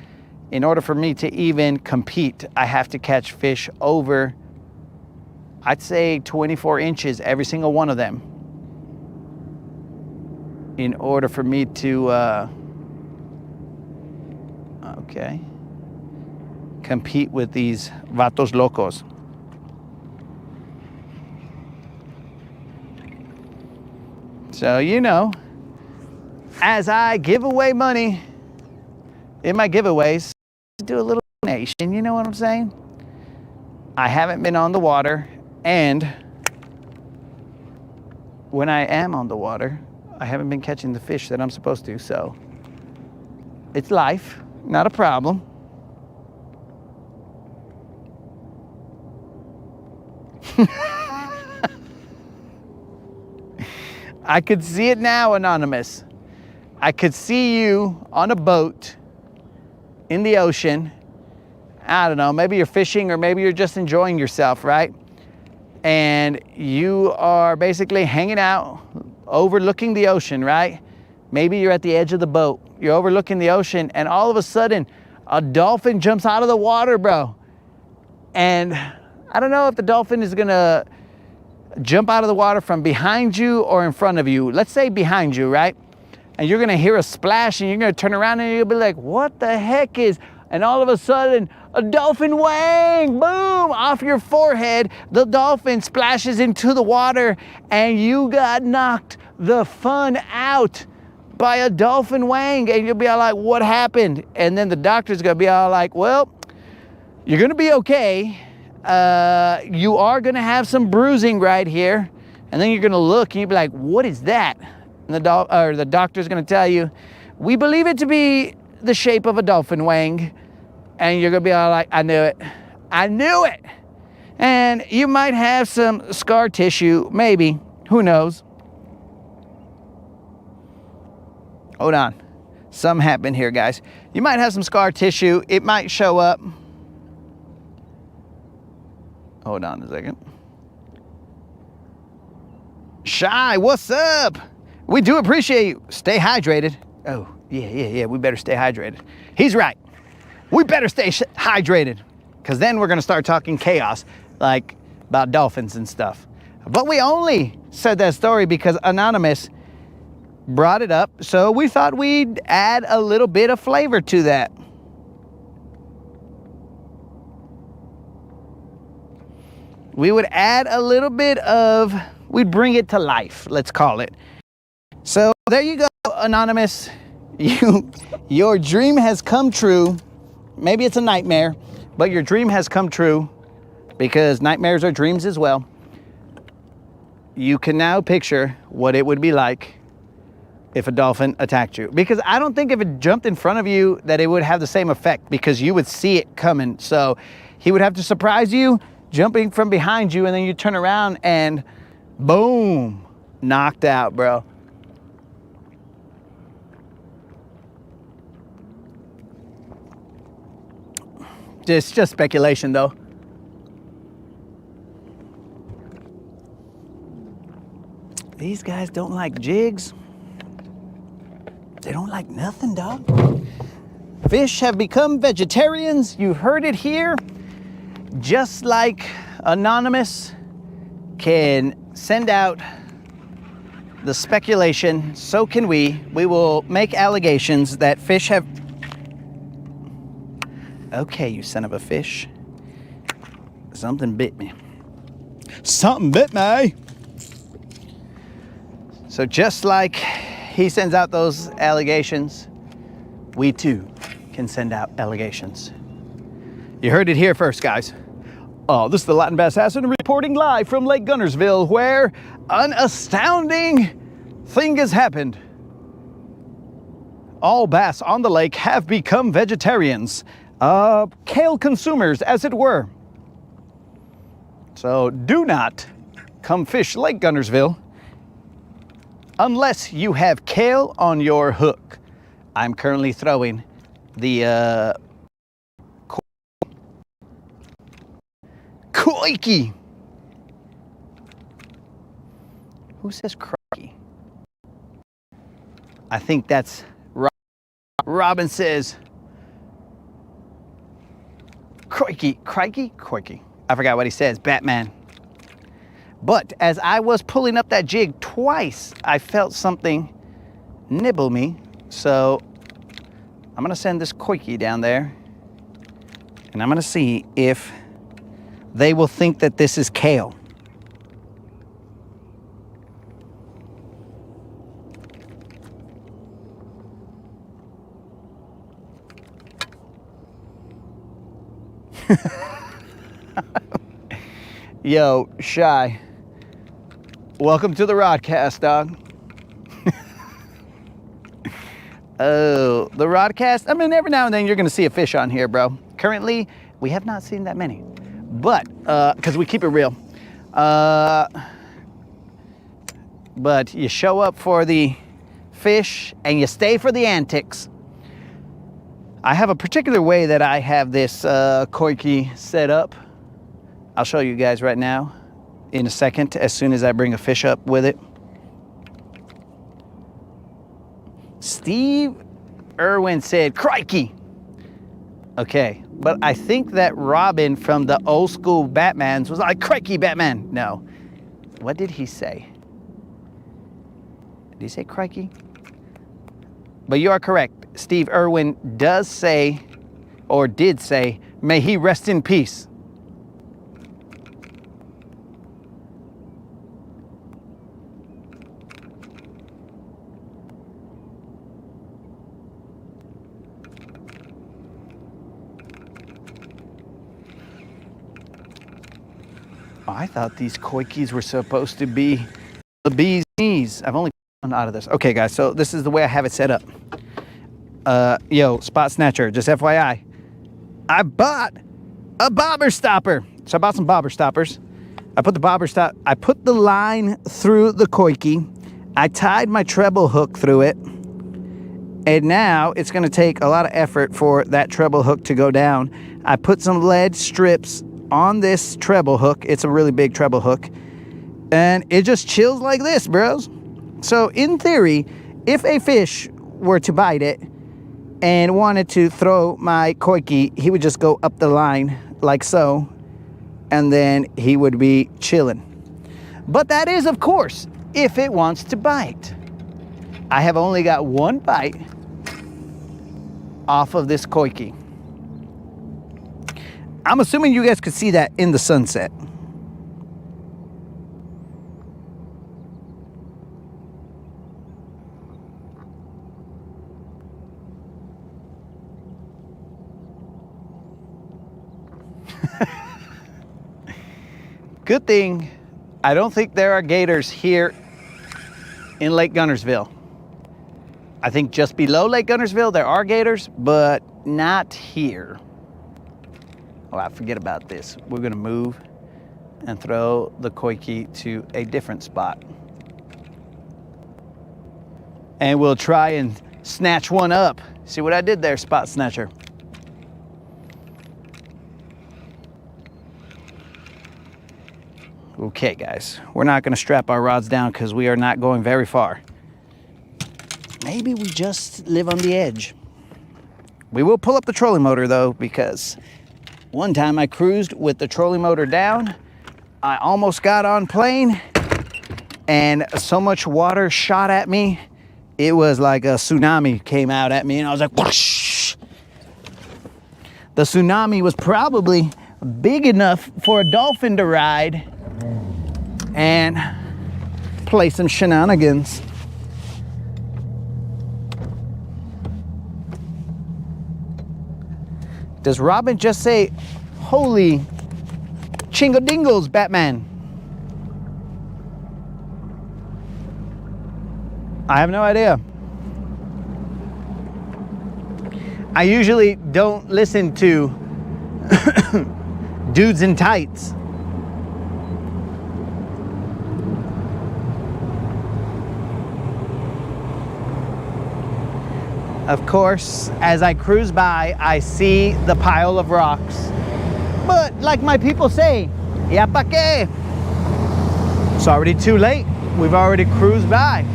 in order for me to even compete, I have to catch fish over, I'd say 24 inches, every single one of them, in order for me to, compete with these vatos locos. So, you know, as I give away money in my giveaways, do a little donation, you know what I'm saying? I haven't been on the water, and when I am on the water, I haven't been catching the fish that I'm supposed to, so it's life, not a problem. I could see it now, Anonymous. I could see you on a boat in the ocean. I don't know, maybe you're fishing or maybe you're just enjoying yourself, right? And you are basically hanging out, overlooking the ocean, right? Maybe you're at the edge of the boat. You're overlooking the ocean, and all of a sudden, a dolphin jumps out of the water, bro. And I don't know if the dolphin is gonna jump out of the water from behind you or in front of you. Let's say behind you, right? And you're gonna hear a splash and you're gonna turn around and you'll be like, what the heck is, and all of a sudden, a dolphin wang, boom, off your forehead. The dolphin splashes into the water and you got knocked the fun out by a dolphin wang. And you'll be all like, what happened? And then the doctor's gonna be all like, well, you're gonna be okay. You are gonna have some bruising right here. And then you're gonna look and you'll be like, what is that? And the doctor's gonna tell you, we believe it to be the shape of a dolphin wang. And you're gonna be all like, I knew it. I knew it. And you might have some scar tissue, maybe, who knows? Hold on, something happened here, guys. You might have some scar tissue. It might show up. Hold on a second. Shy, what's up? We do appreciate you. Stay hydrated. Oh, yeah, we better stay hydrated. He's right. We better stay hydrated, because then we're gonna start talking chaos, like about dolphins and stuff. But we only said that story because Anonymous brought it up, so we thought we'd add a little bit of flavor to that. We would add a little bit of, we'd bring it to life, let's call it. So there you go, Anonymous. Your dream has come true. Maybe it's a nightmare, but your dream has come true, because nightmares are dreams as well. You can now picture what it would be like if a dolphin attacked you. Because I don't think if it jumped in front of you that it would have the same effect, because you would see it coming. So he would have to surprise you, jumping from behind you, and then you turn around and boom, knocked out, bro. It's just speculation, though. These guys don't like jigs. They don't like nothing, dog. Fish have become vegetarians. You heard it here. Just like Anonymous can send out the speculation, so can we. We will make allegations that fish have... Okay, you son of a fish. Something bit me. Something bit me. So just like he sends out those allegations, we too can send out allegations. You heard it here first, guys. Oh, this is the Latin Bass Assassin reporting live from Lake Guntersville, where an astounding thing has happened. All bass on the lake have become vegetarians. Kale consumers, as it were. So do not come fish Lake Guntersville unless you have kale on your hook. I'm currently throwing the Koiki. Who says crikey? I think that's Robin says crikey, crikey, crikey. I forgot what he says, Batman. But as I was pulling up that jig twice, I felt something nibble me. So I'm gonna send this koiki down there, and I'm gonna see if they will think that this is kale. Yo, Shy. Welcome to the Rodcast, dog. Oh, the Rodcast? I mean, every now and then you're going to see a fish on here, bro. Currently, we have not seen that many. But, because we keep it real. But you show up for the fish and you stay for the antics. I have a particular way that I have this koiki set up. I'll show you guys right now in a second, as soon as I bring a fish up with it. Steve Irwin said, crikey. Okay, but I think that Robin from the old school Batmans was like, crikey, Batman. No, What did he say? Did he say crikey? But you are correct. Steve Irwin does say, or did say, may he rest in peace. I thought these koi keys were supposed to be the bee's knees. I've only gotten out of this. Okay, guys, so this is the way I have it set up. Yo, Spot Snatcher, just FYI, I bought a bobber stopper. So I bought some bobber stoppers. I put the line through the koi key. I tied my treble hook through it. And now it's gonna take a lot of effort for that treble hook to go down. I put some lead strips on this treble hook. It's a really big treble hook. And it just chills like this, bros. So in theory, if a fish were to bite it and wanted to throw my koi key, he would just go up the line like so, and then he would be chilling. But that is, of course, if it wants to bite. I have only got one bite off of this koi key. I'm assuming you guys could see that in the sunset. Good thing I don't think there are gators here in Lake Guntersville. I think just below Lake Guntersville there are gators, but not here. Oh, I forget about this. We're gonna move and throw the koi key to a different spot. And we'll try and snatch one up. See what I did there, Spot Snatcher? Okay, guys, we're not gonna strap our rods down because we are not going very far. Maybe we just live on the edge. We will pull up the trolling motor though, because one time I cruised with the trolling motor down. I almost got on plane and so much water shot at me. It was like a tsunami came out at me and I was like, whoosh. The tsunami was probably big enough for a dolphin to ride and play some shenanigans. Does Robin just say, holy chingo-dingles, Batman? I have no idea. I usually don't listen to dudes in tights. Of course, as I cruise by, I see the pile of rocks. But like my people say, ya pa que? It's already too late. We've already cruised by.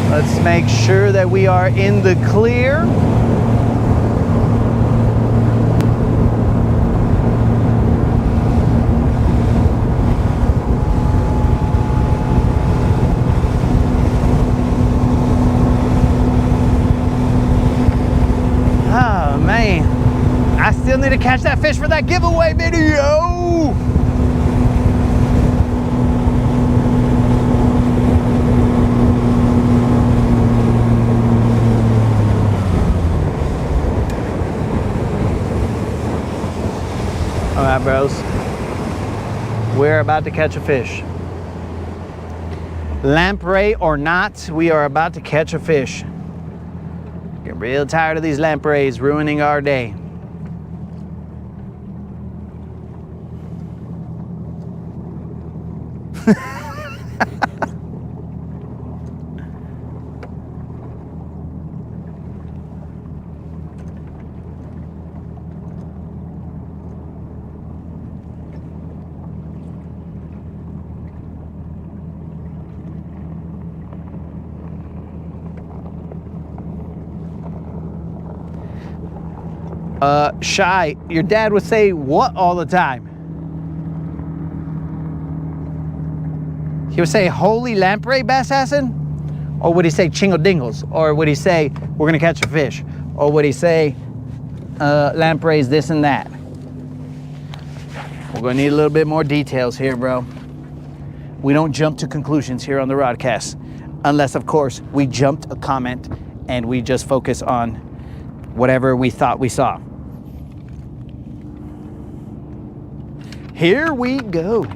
Let's make sure that we are in the clear. I still need to catch that fish for that giveaway video. All right, bros. We're about to catch a fish. Lamprey or not, we are about to catch a fish. Get real tired of these lampreys ruining our day. Shy, your dad would say what all the time? He would say holy lamprey bassassin? Or would he say chingle dingles? Or would he say we're gonna catch a fish? Or would he say lampreys this and that? We're gonna need a little bit more details here, bro. We don't jump to conclusions here on the Rodcast, unless of course we jumped a comment and we just focus on whatever we thought we saw. Here we go.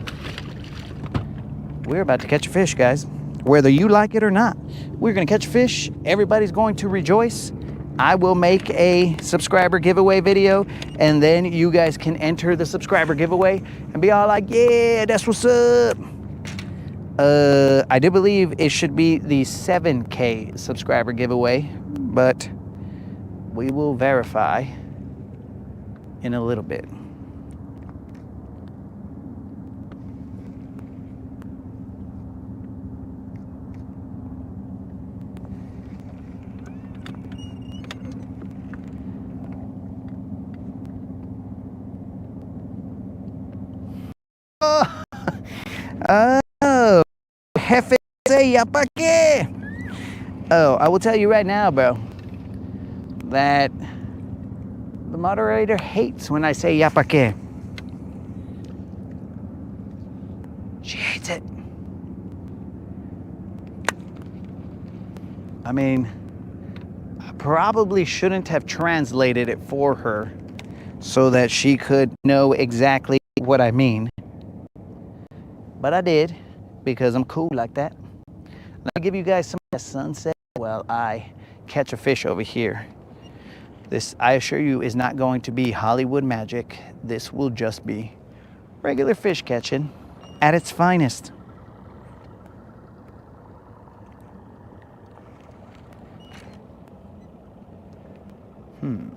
We're about to catch a fish, guys. Whether you like it or not, we're gonna catch a fish. Everybody's going to rejoice. I will make a subscriber giveaway video, and then you guys can enter the subscriber giveaway and be all like, yeah, that's what's up. I do believe it should be the 7K subscriber giveaway, but we will verify in a little bit. Oh, jefe, ¿ya pa' qué? Oh, I will tell you right now, bro, that the moderator hates when I say ya pa' qué. She hates it. I mean, I probably shouldn't have translated it for her so that she could know exactly what I mean. But I did, because I'm cool like that. I'll give you guys some of the sunset while I catch a fish over here. This, I assure you, is not going to be Hollywood magic. This will just be regular fish catching at its finest.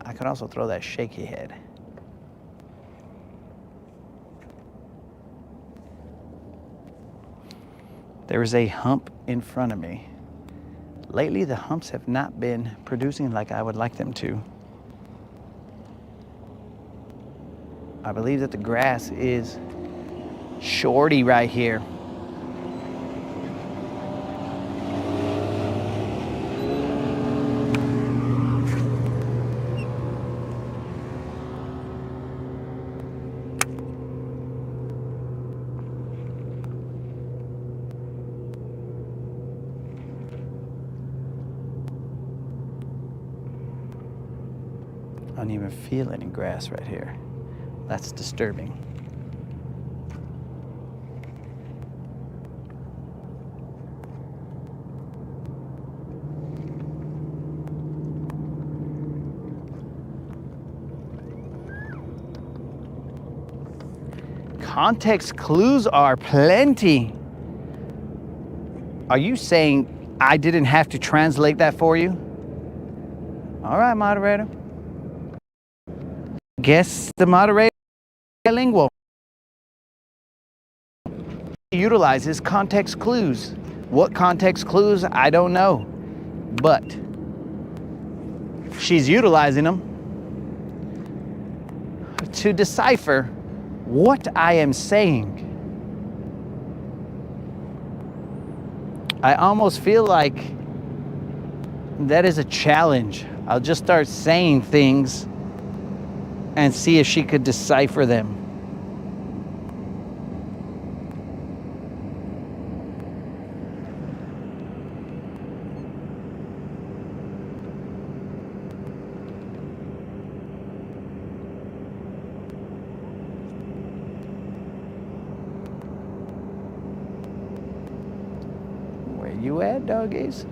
I could also throw that shaky head. There is a hump in front of me. Lately, the humps have not been producing like I would like them to. I believe that the grass is shorty right here. I don't even feel any grass right here. That's disturbing. Context clues are plenty. Are you saying I didn't have to translate that for you? All right, moderator. Guess the moderator is bilingual. He utilizes context clues. What context clues? I don't know. But she's utilizing them to decipher what I am saying. I almost feel like that is a challenge. I'll just start saying things and see if she could decipher them. Where you at, doggies?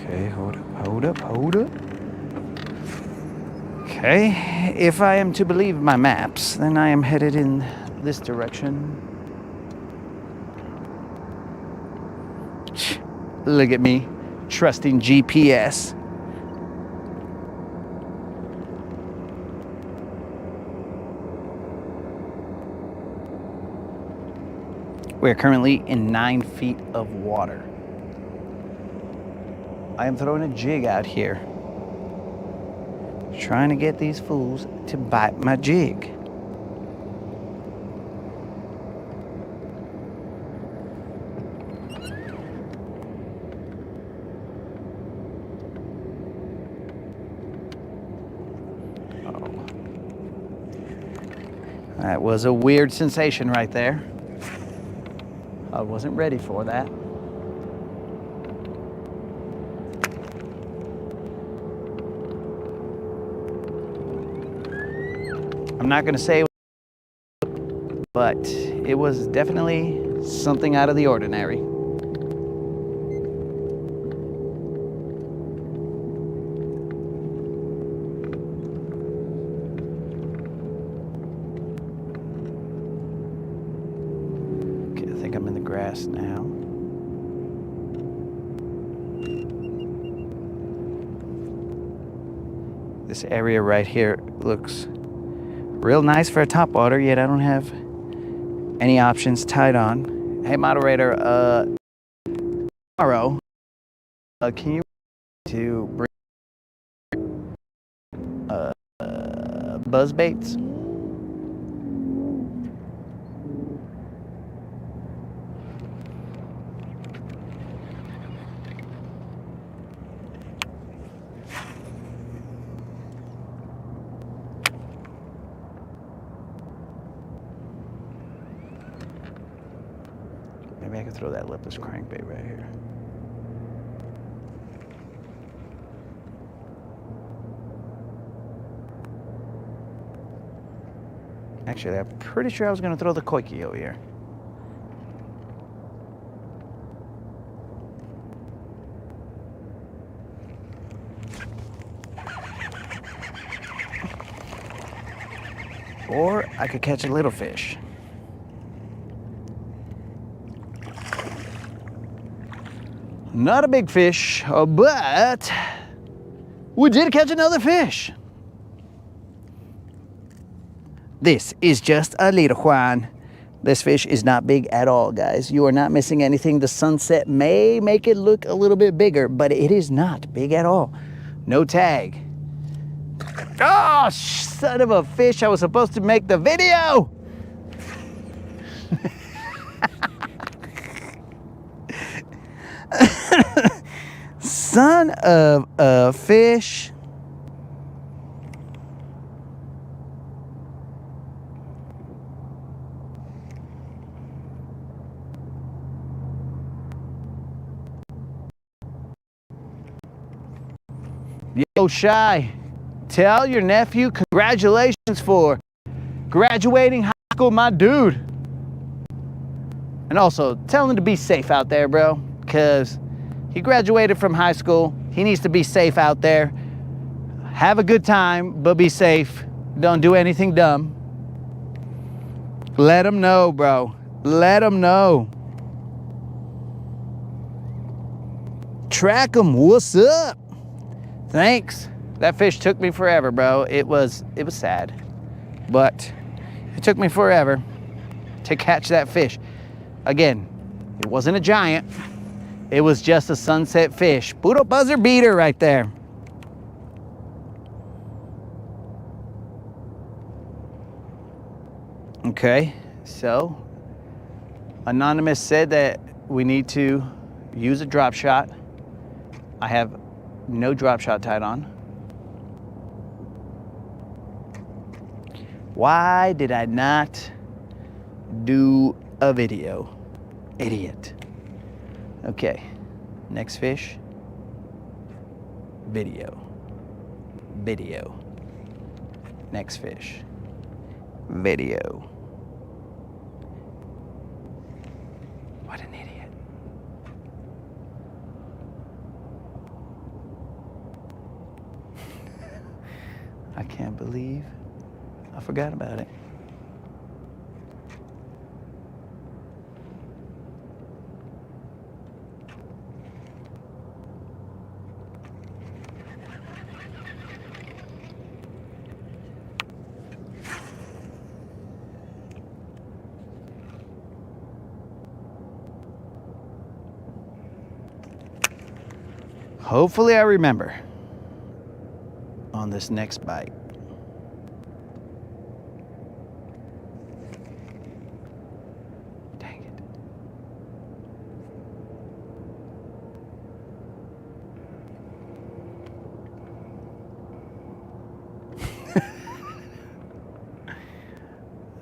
Okay, hold up. Okay, if I am to believe my maps, then I am headed in this direction. Look at me, trusting GPS. We're currently in 9 feet of water. I am throwing a jig out here, trying to get these fools to bite my jig. That was a weird sensation right there. I wasn't ready for that. I'm not gonna say, but it was definitely something out of the ordinary. Okay, I think I'm in the grass now. This area right here looks real nice for a topwater, yet I don't have any options tied on. Hey, moderator, tomorrow, can you to bring buzz baits? Maybe I could throw that lipless crankbait right here. Actually, I'm pretty sure I was gonna throw the koiki over here. Or I could catch a little fish. Not a big fish, but we did catch another fish. This is just a little one. This fish is not big at all, guys. You are not missing anything. The sunset may make it look a little bit bigger, but it is not big at all. No tag. Oh, son of a fish. I was supposed to make the video. Son of a fish. Yo, Shy, tell your nephew congratulations for graduating high school, my dude. And also, tell him to be safe out there, bro, because he graduated from high school. He needs to be safe out there. Have a good time, but be safe. Don't do anything dumb. Let him know, bro. Let him know. Track him. What's up? Thanks. That fish took me forever, bro. It was sad, but it took me forever to catch that fish. Again, it wasn't a giant. It was just a sunset fish. Puro buzzer beater right there. Okay, so Anonymous said that we need to use a drop shot. I have no drop shot tied on. Why did I not do a video? Idiot. Okay, next fish. Video. Video. Next fish. Video. What an idiot. I can't believe I forgot about it. Hopefully I remember on this next bite. Dang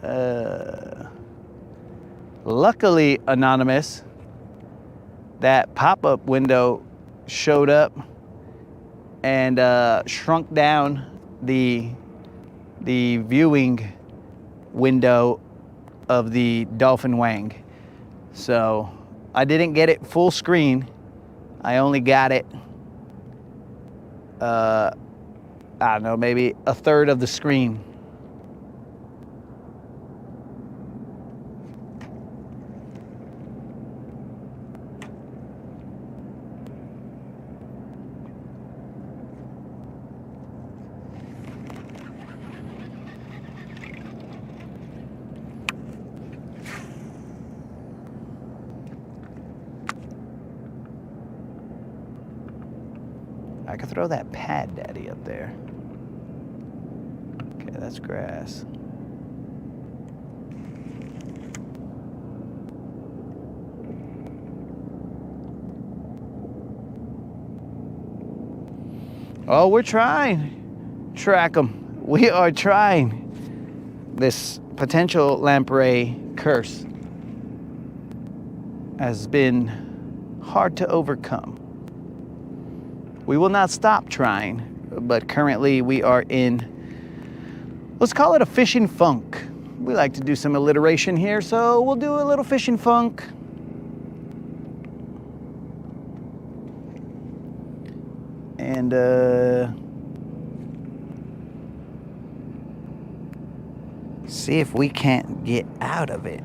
it. Luckily, Anonymous, that pop-up window showed up and shrunk down the viewing window of the Dolphin Wang. So I didn't get it full screen. I only got it, I don't know, maybe a third of the screen. I could throw that pad daddy up there. Okay, that's grass. Oh, we're trying. Track them. We are trying. This potential lamprey curse has been hard to overcome. We will not stop trying, but currently we are in, let's call it a fishing funk. We like to do some alliteration here, so we'll do a little fishing funk. And see if we can't get out of it.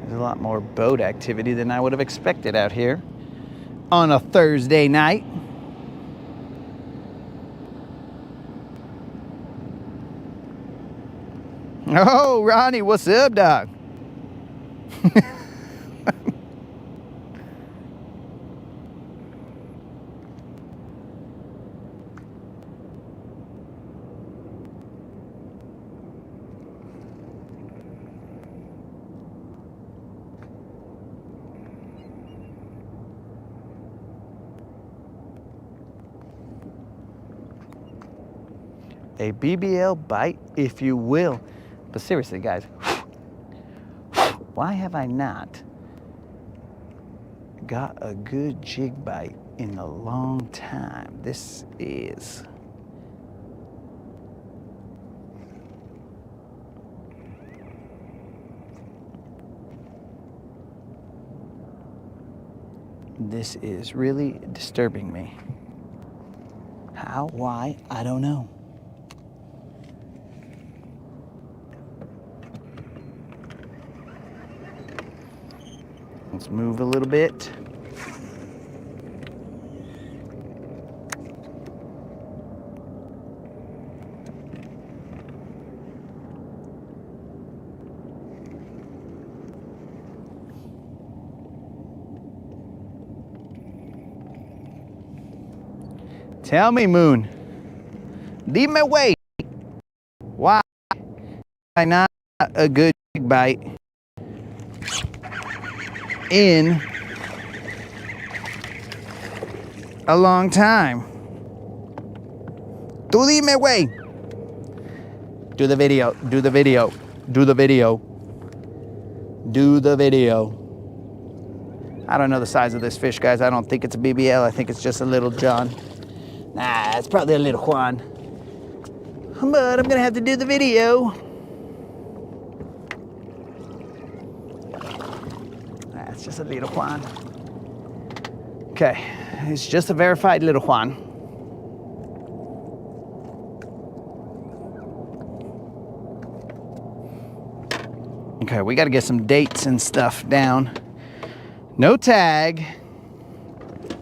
There's a lot more boat activity than I would have expected out here on a Thursday night. Oh, Ronnie, what's up, dog? A BBL bite, if you will. But seriously, guys, why have I not got a good jig bite in a long time? This is really disturbing me. How? Why? I don't know. Let's move a little bit. Tell me, Moon. Dime way. Why not a good bite in a long time? Tú dime, way. Do the video. Do the video. Do the video. Do the video. I don't know the size of this fish, guys. I don't think it's a BBL. I think it's just a little John. Nah, it's probably a little Juan. But I'm gonna have to do the video. Nah, it's just a little Juan. Okay, it's just a verified little Juan. Okay, we got to get some dates and stuff down. No tag,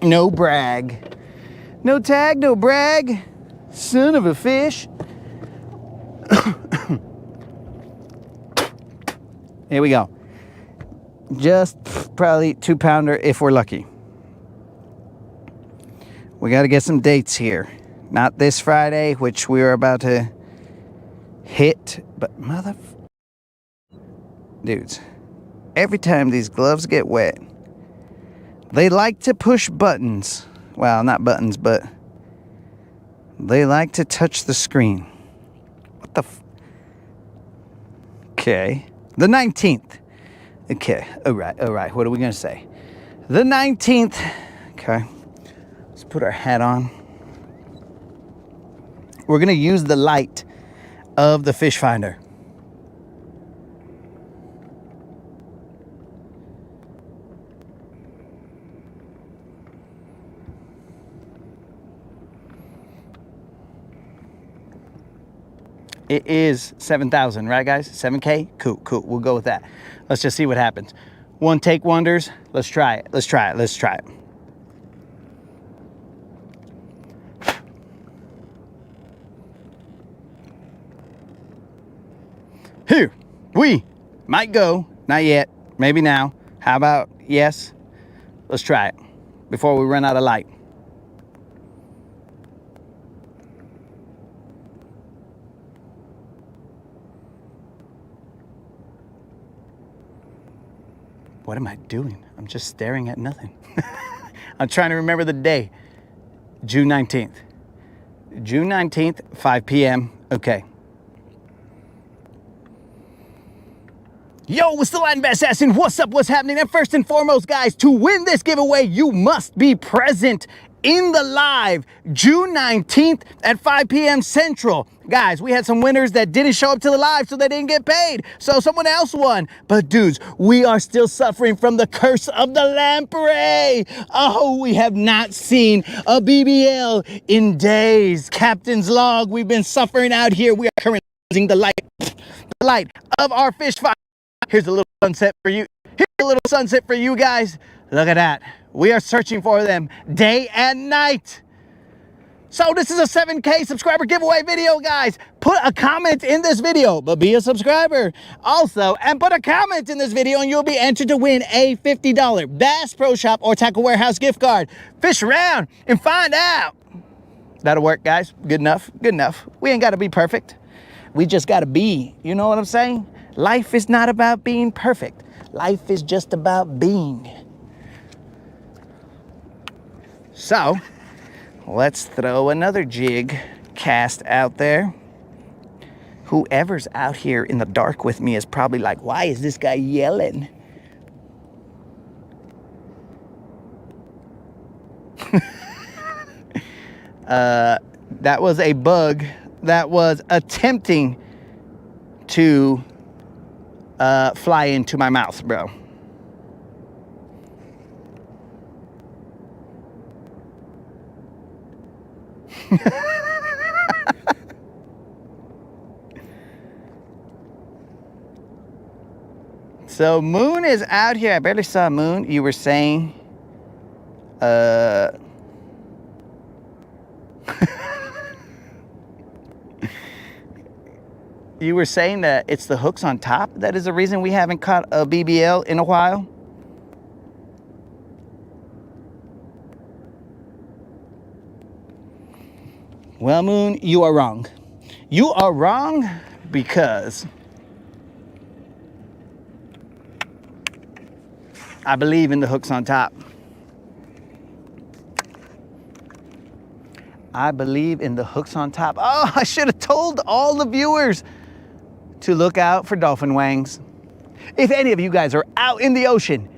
no brag. No tag, no brag. Son of a fish. Here we go. Just probably 2-pounder if we're lucky. We got to get some dates here. Not this Friday, which we were about to hit, but dudes, every time these gloves get wet, they like to push buttons. Well, not buttons, but they like to touch the screen. What the Okay. The 19th. Okay. All right. What are we going to say? The 19th. Okay. Let's put our hat on. We're going to use the light of the fish finder. It is 7,000, right guys? 7K? Cool. We'll go with that. Let's just see what happens. One take wonders. Let's try it. Let's try it. Here we might go. Not yet. Maybe now. How about yes? Let's try it before we run out of light. What am I doing? I'm just staring at nothing. I'm trying to remember the day. June 19th. June 19th, 5 p.m. Okay. Yo, what's the Latin Bass Assassin? What's up? What's happening? And first and foremost, guys, to win this giveaway, you must be present in the live June 19th at 5 p.m. Central. Guys, we had some winners that didn't show up to the live, so they didn't get paid. So someone else won. But dudes, we are still suffering from the curse of the lamprey. Oh, we have not seen a BBL in days. Captain's log, we've been suffering out here. We are currently losing the light of our fish fire. Here's a little sunset for you. Here's a little sunset for you guys. Look at that. We are searching for them day and night. So this is a 7K subscriber giveaway video, guys. Put a comment in this video, but be a subscriber also. And put a comment in this video and you'll be entered to win a $50 Bass Pro Shop or Tackle Warehouse gift card. Fish around and find out. That'll work, guys. Good enough. Good enough. We ain't got to be perfect. We just got to be. You know what I'm saying? Life is not about being perfect. Life is just about being. So, let's throw another jig cast out there. Whoever's out here in the dark with me is probably like, why is this guy yelling? That was a bug that was attempting to fly into my mouth, bro. So Moon is out here. I barely saw Moon. You were saying you were saying that it's the hooks on top that is the reason we haven't caught a BBL in a while. Well, Moon, you are wrong. You are wrong because I believe in the hooks on top. I believe in the hooks on top. Oh, I should have told all the viewers to look out for dolphin wangs. If any of you guys are out in the ocean,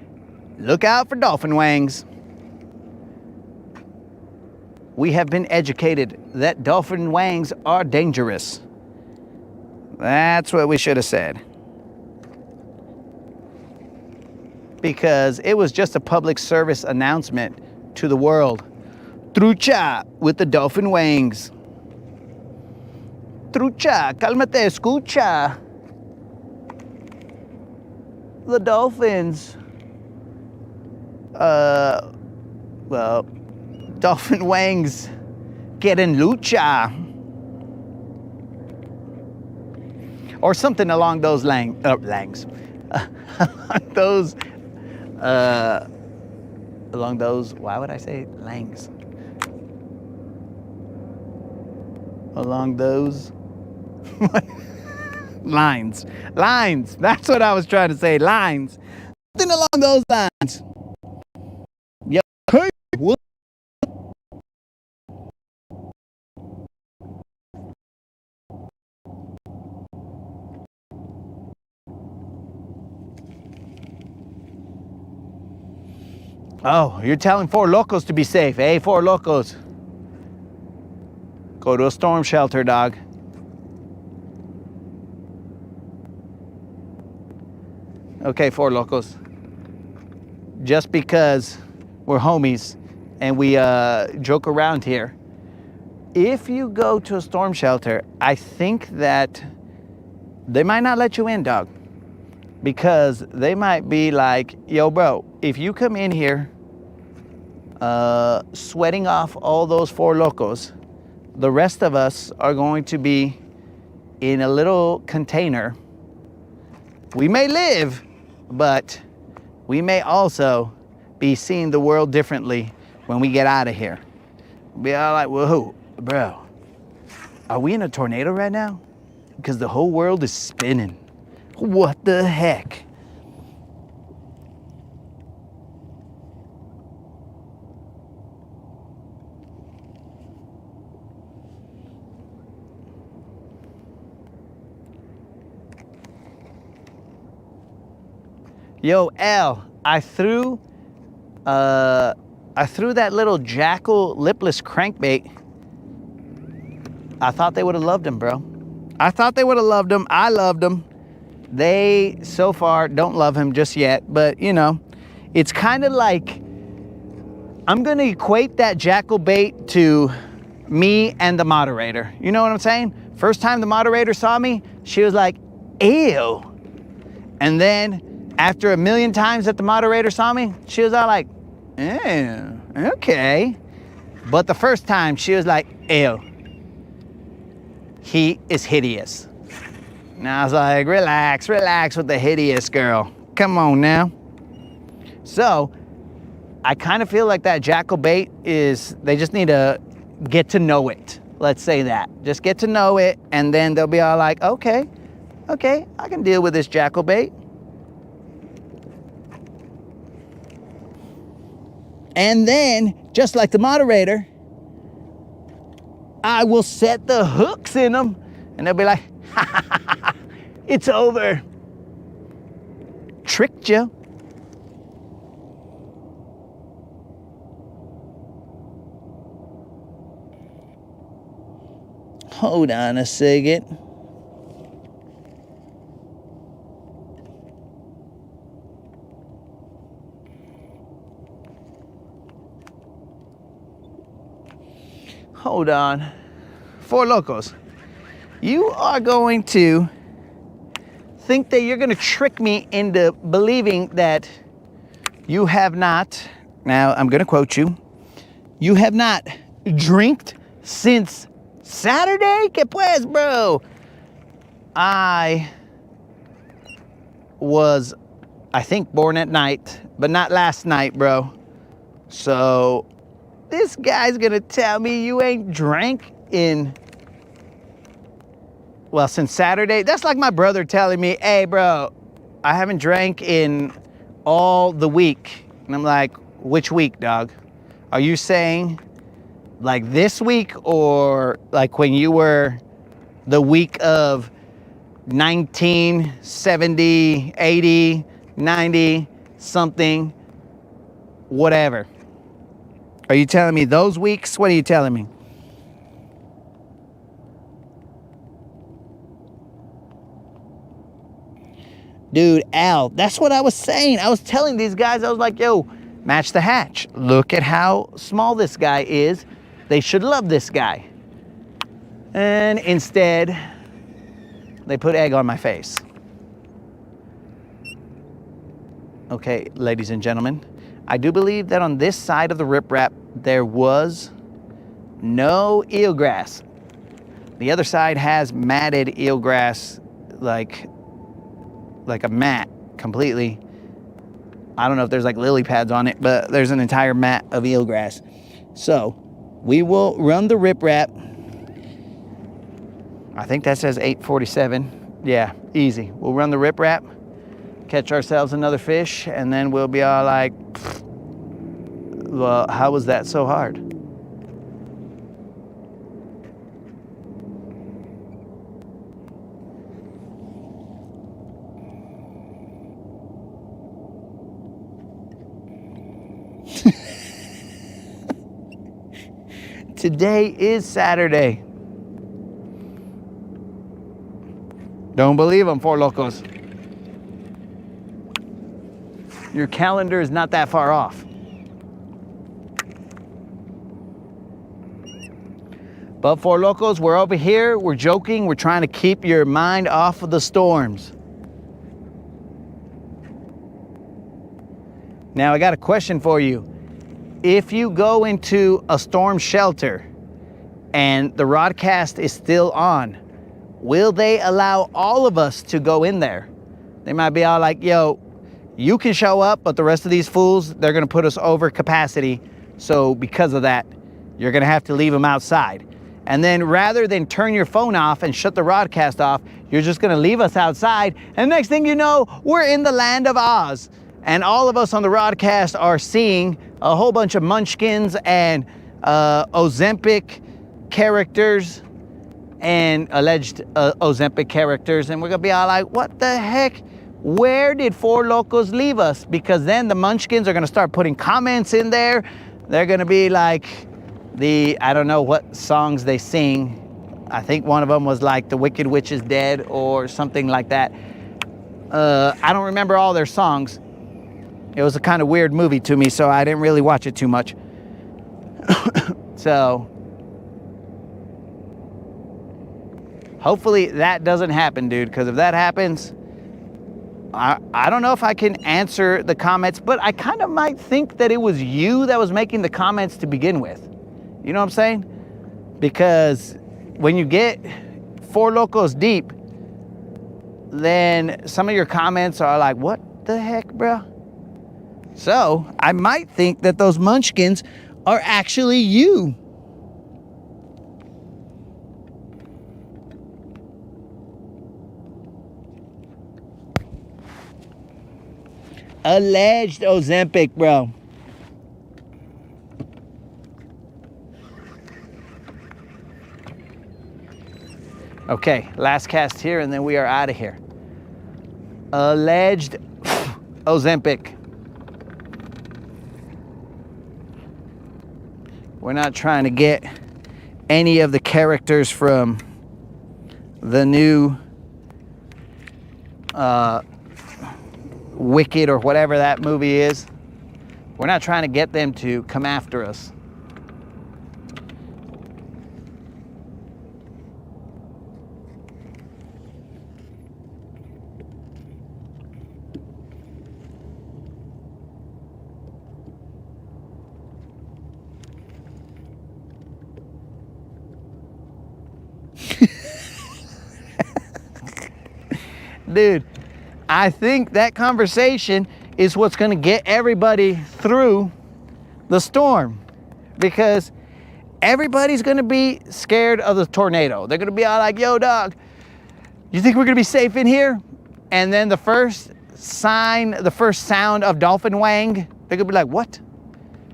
look out for dolphin wangs. We have been educated that dolphin wangs are dangerous. That's what we should have said. Because it was just a public service announcement to the world. Trucha with the dolphin wangs. Trucha, cálmate, escucha. the Dolphins, well, Dolphin Wangs getting lucha. Or something along those along those, why would I say langs? Along those lines. That's what I was trying to say, lines. Something along those lines. Yep. Hey, what? Oh, you're telling Four Locos to be safe. Hey, Four Locos. Go to a storm shelter, dog. Okay, Four Locos. Just because we're homies and we joke around here, if you go to a storm shelter, I think that they might not let you in, dog. Because they might be like, yo, bro, if you come in here sweating off all those Four Locos, the rest of us are going to be in a little container. We may live, but we may also be seeing the world differently when we get out of here. Be all like, whoa, bro, are we in a tornado right now? Because the whole world is spinning. What the heck? Yo, Al, I threw that little Jackal lipless crankbait. I thought they would have loved him, bro. I thought they would have loved him. I loved him. They, so far, don't love him just yet. But, you know, it's kind of like, I'm going to equate that Jackal bait to me and the moderator. You know what I'm saying? First time the moderator saw me, she was like, ew. And then after a million times that the moderator saw me, she was all like, ew, okay. But the first time, she was like, ew. He is hideous. And I was like, relax with the hideous girl. Come on now. So, I kind of feel like that Jackal bait is, they just need to get to know it. Let's say that. Just get to know it, and then they'll be all like, okay, I can deal with this Jackal bait. And then, just like the moderator, I will set the hooks in them, and they'll be like, it's over. Tricked you. Hold on a second. Hold on. Four Locos. You are going to think that you're going to trick me into believing that you have not, now I'm going to quote you, you have not drinked since Saturday? Que pues, bro? I was, I think, born at night, but not last night, bro. So this guy's going to tell me you ain't drank in, well, since Saturday. That's like my brother telling me, hey, bro, I haven't drank in all the week. And I'm like, which week, dog? Are you saying like this week, or like when you were the week of 1970, 80, 90, something, whatever? Are you telling me those weeks? What are you telling me? Dude, Al, that's what I was saying. I was telling these guys, I was like, yo, match the hatch. Look at how small this guy is. They should love this guy. And instead, they put egg on my face. Okay, ladies and gentlemen, I do believe that on this side of the riprap, there was no eelgrass. The other side has matted eelgrass, like a mat completely. I don't know if there's like lily pads on it, but there's an entire mat of eelgrass. So we will run the riprap. I think that says 847. Yeah, easy. We'll run the riprap, catch ourselves another fish, and then we'll be all like, well, how was that so hard? Today is Saturday. Don't believe them, Four Locos. Your calendar is not that far off. But Four Locos, we're over here, we're joking, we're trying to keep your mind off of the storms. Now I got a question for you. If you go into a storm shelter and the Rodcast is still on, will they allow all of us to go in there? They might be all like, yo, you can show up, but the rest of these fools, they're gonna put us over capacity. So because of that, you're gonna have to leave them outside. And then rather than turn your phone off and shut the Rodcast off, you're just gonna leave us outside. And next thing you know, we're in the land of Oz. And all of us on the Rodcast are seeing a whole bunch of Munchkins and Ozempic characters and alleged Ozempic characters. And we're gonna be all like, what the heck? Where did Four Locos leave us? Because then the Munchkins are gonna start putting comments in there. They're gonna be like I don't know what songs they sing. I think one of them was like The Wicked Witch is Dead or something like that. I don't remember all their songs. It was a kind of weird movie to me, so I didn't really watch it too much. So hopefully that doesn't happen, dude, because if that happens, I don't know if I can answer the comments, but I kind of might think that it was you that was making the comments to begin with. You know what I'm saying? Because when you get Four Locos deep, then some of your comments are like, what the heck, bro? So I might think that those Munchkins are actually you. Alleged Ozempic, bro. Okay, last cast here and then we are out of here. Alleged Ozempic. We're not trying to get any of the characters from the new Wicked or whatever that movie is. We're not trying to get them to come after us. Dude, I think that conversation is what's going to get everybody through the storm, because everybody's going to be scared of the tornado. They're going to be all like, yo, dog, you think we're going to be safe in here? And then the first sound of dolphin wang, they're going to be like, what?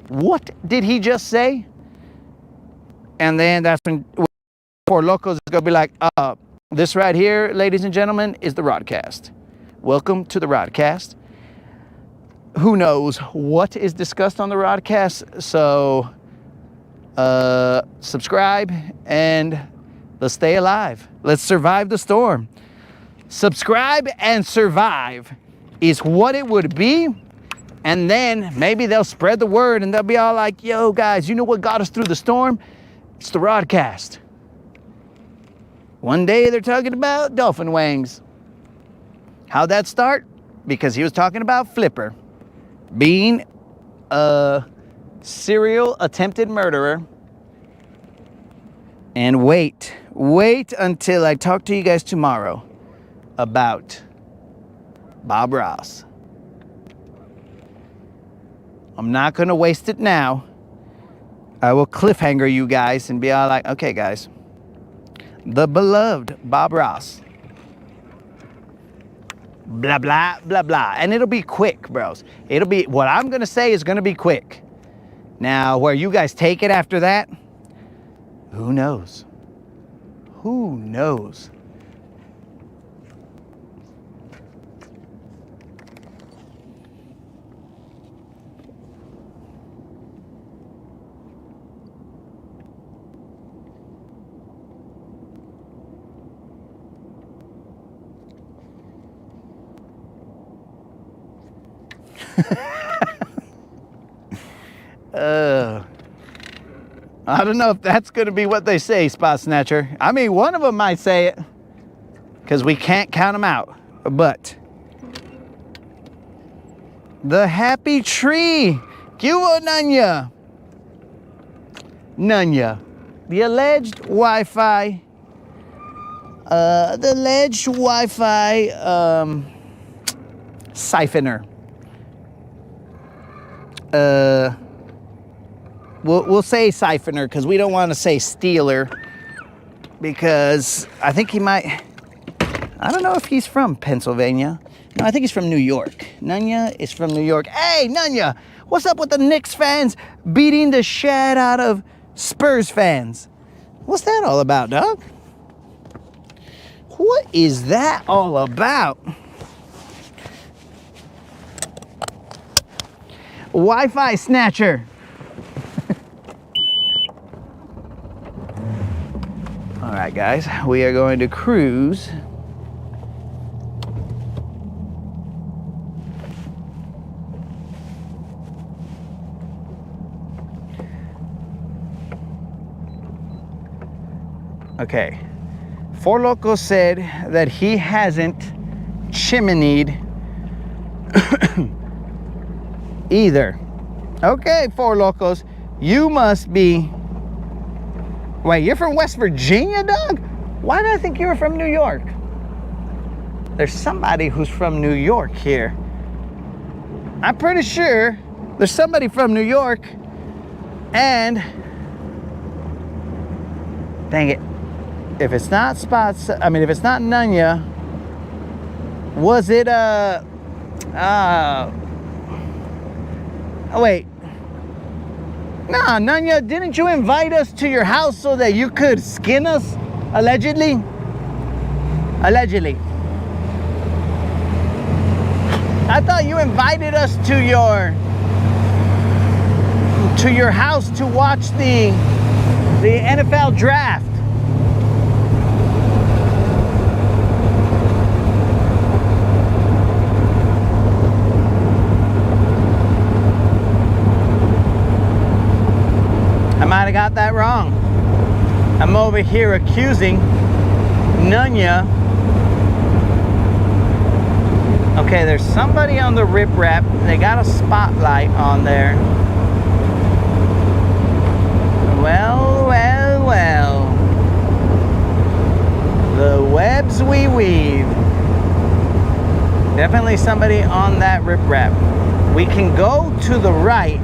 What did he just say? And then that's when Four Locos is going to be like, this right here, ladies and gentlemen, is the Rodcast. Welcome to the Rodcast. Who knows what is discussed on the Rodcast? So subscribe and let's stay alive. Let's survive the storm. Subscribe and survive is what it would be. And then maybe they'll spread the word and they'll be all like, yo, guys, you know what got us through the storm? It's the Rodcast. One day they're talking about dolphin wangs. How'd that start? Because he was talking about Flipper. being a serial attempted murderer. And wait until I talk to you guys tomorrow about Bob Ross. I'm not going to waste it now. I will cliffhanger you guys and be all like, okay, guys, the beloved Bob Ross. Blah, blah, blah, blah. And it'll be quick, bros. It'll be, what I'm going to say is going to be quick. Now, where you guys take it after that, who knows? Who knows? I don't know if that's going to be what they say, Spot Snatcher. I mean, one of them might say it, because we can't count them out. But the happy tree. Kiwa Nanya. Nanya. The alleged Wi-Fi. Siphoner. We'll say siphoner because we don't want to say stealer, because I think he might, I don't know if he's from Pennsylvania. No, I think he's from New York. Nanya is from New York. Hey, Nanya, what's up with the Knicks fans beating the shit out of Spurs fans? What's that all about, dog? What is that all about? Wi-Fi snatcher. All right, guys, we are going to cruise. Okay. Four Loko said that he hasn't chimneyed either. Okay, Four Locos, you must be... Wait, you're from West Virginia, dog? Why did I think you were from New York? There's somebody who's from New York here. I'm pretty sure there's somebody from New York. And dang it, if it's not Spots, I mean, if it's not Nanya, was it oh wait. Nah, Nanya, didn't you invite us to your house so that you could skin us? Allegedly? Allegedly. I thought you invited us to your house to watch the NFL draft. I might have got that wrong. I'm over here accusing Nanya. Okay, there's somebody on the riprap. They got a spotlight on there. Well, well, well. The webs we weave. Definitely somebody on that riprap. We can go to the right,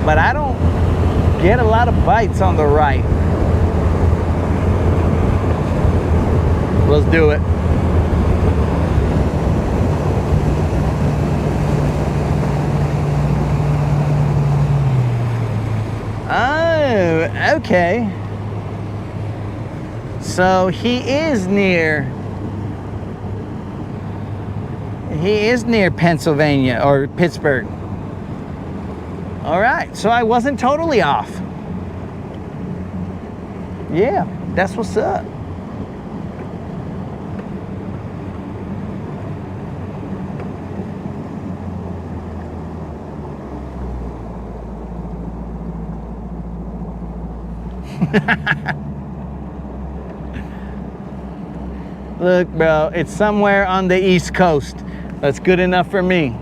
but I don't get a lot of bites on the right. Let's do it. Oh, okay. So he is near Pennsylvania or Pittsburgh. All right, so I wasn't totally off. Yeah, that's what's up. Look, bro, it's somewhere on the East Coast. That's good enough for me.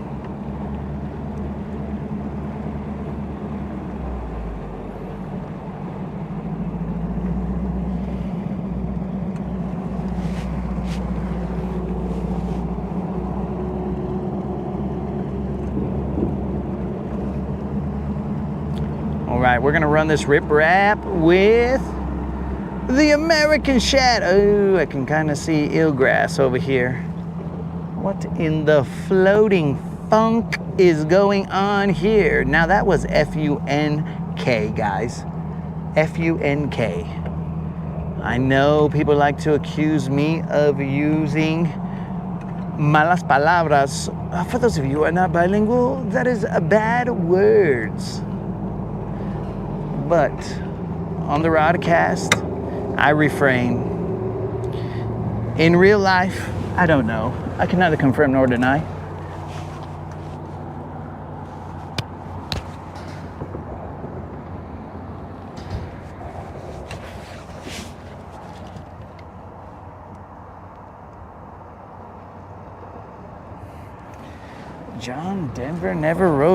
right, we're gonna run this rip rap with the American Shadow. Oh, I can kind of see eelgrass over here. What in the floating funk is going on here? Now that was F-U-N-K, guys. F-U-N-K. I know people like to accuse me of using malas palabras. For those of you who are not bilingual, that is bad words. But on the Rodcast, I refrain. In real life, I don't know. I can neither confirm nor deny. John Denver never wrote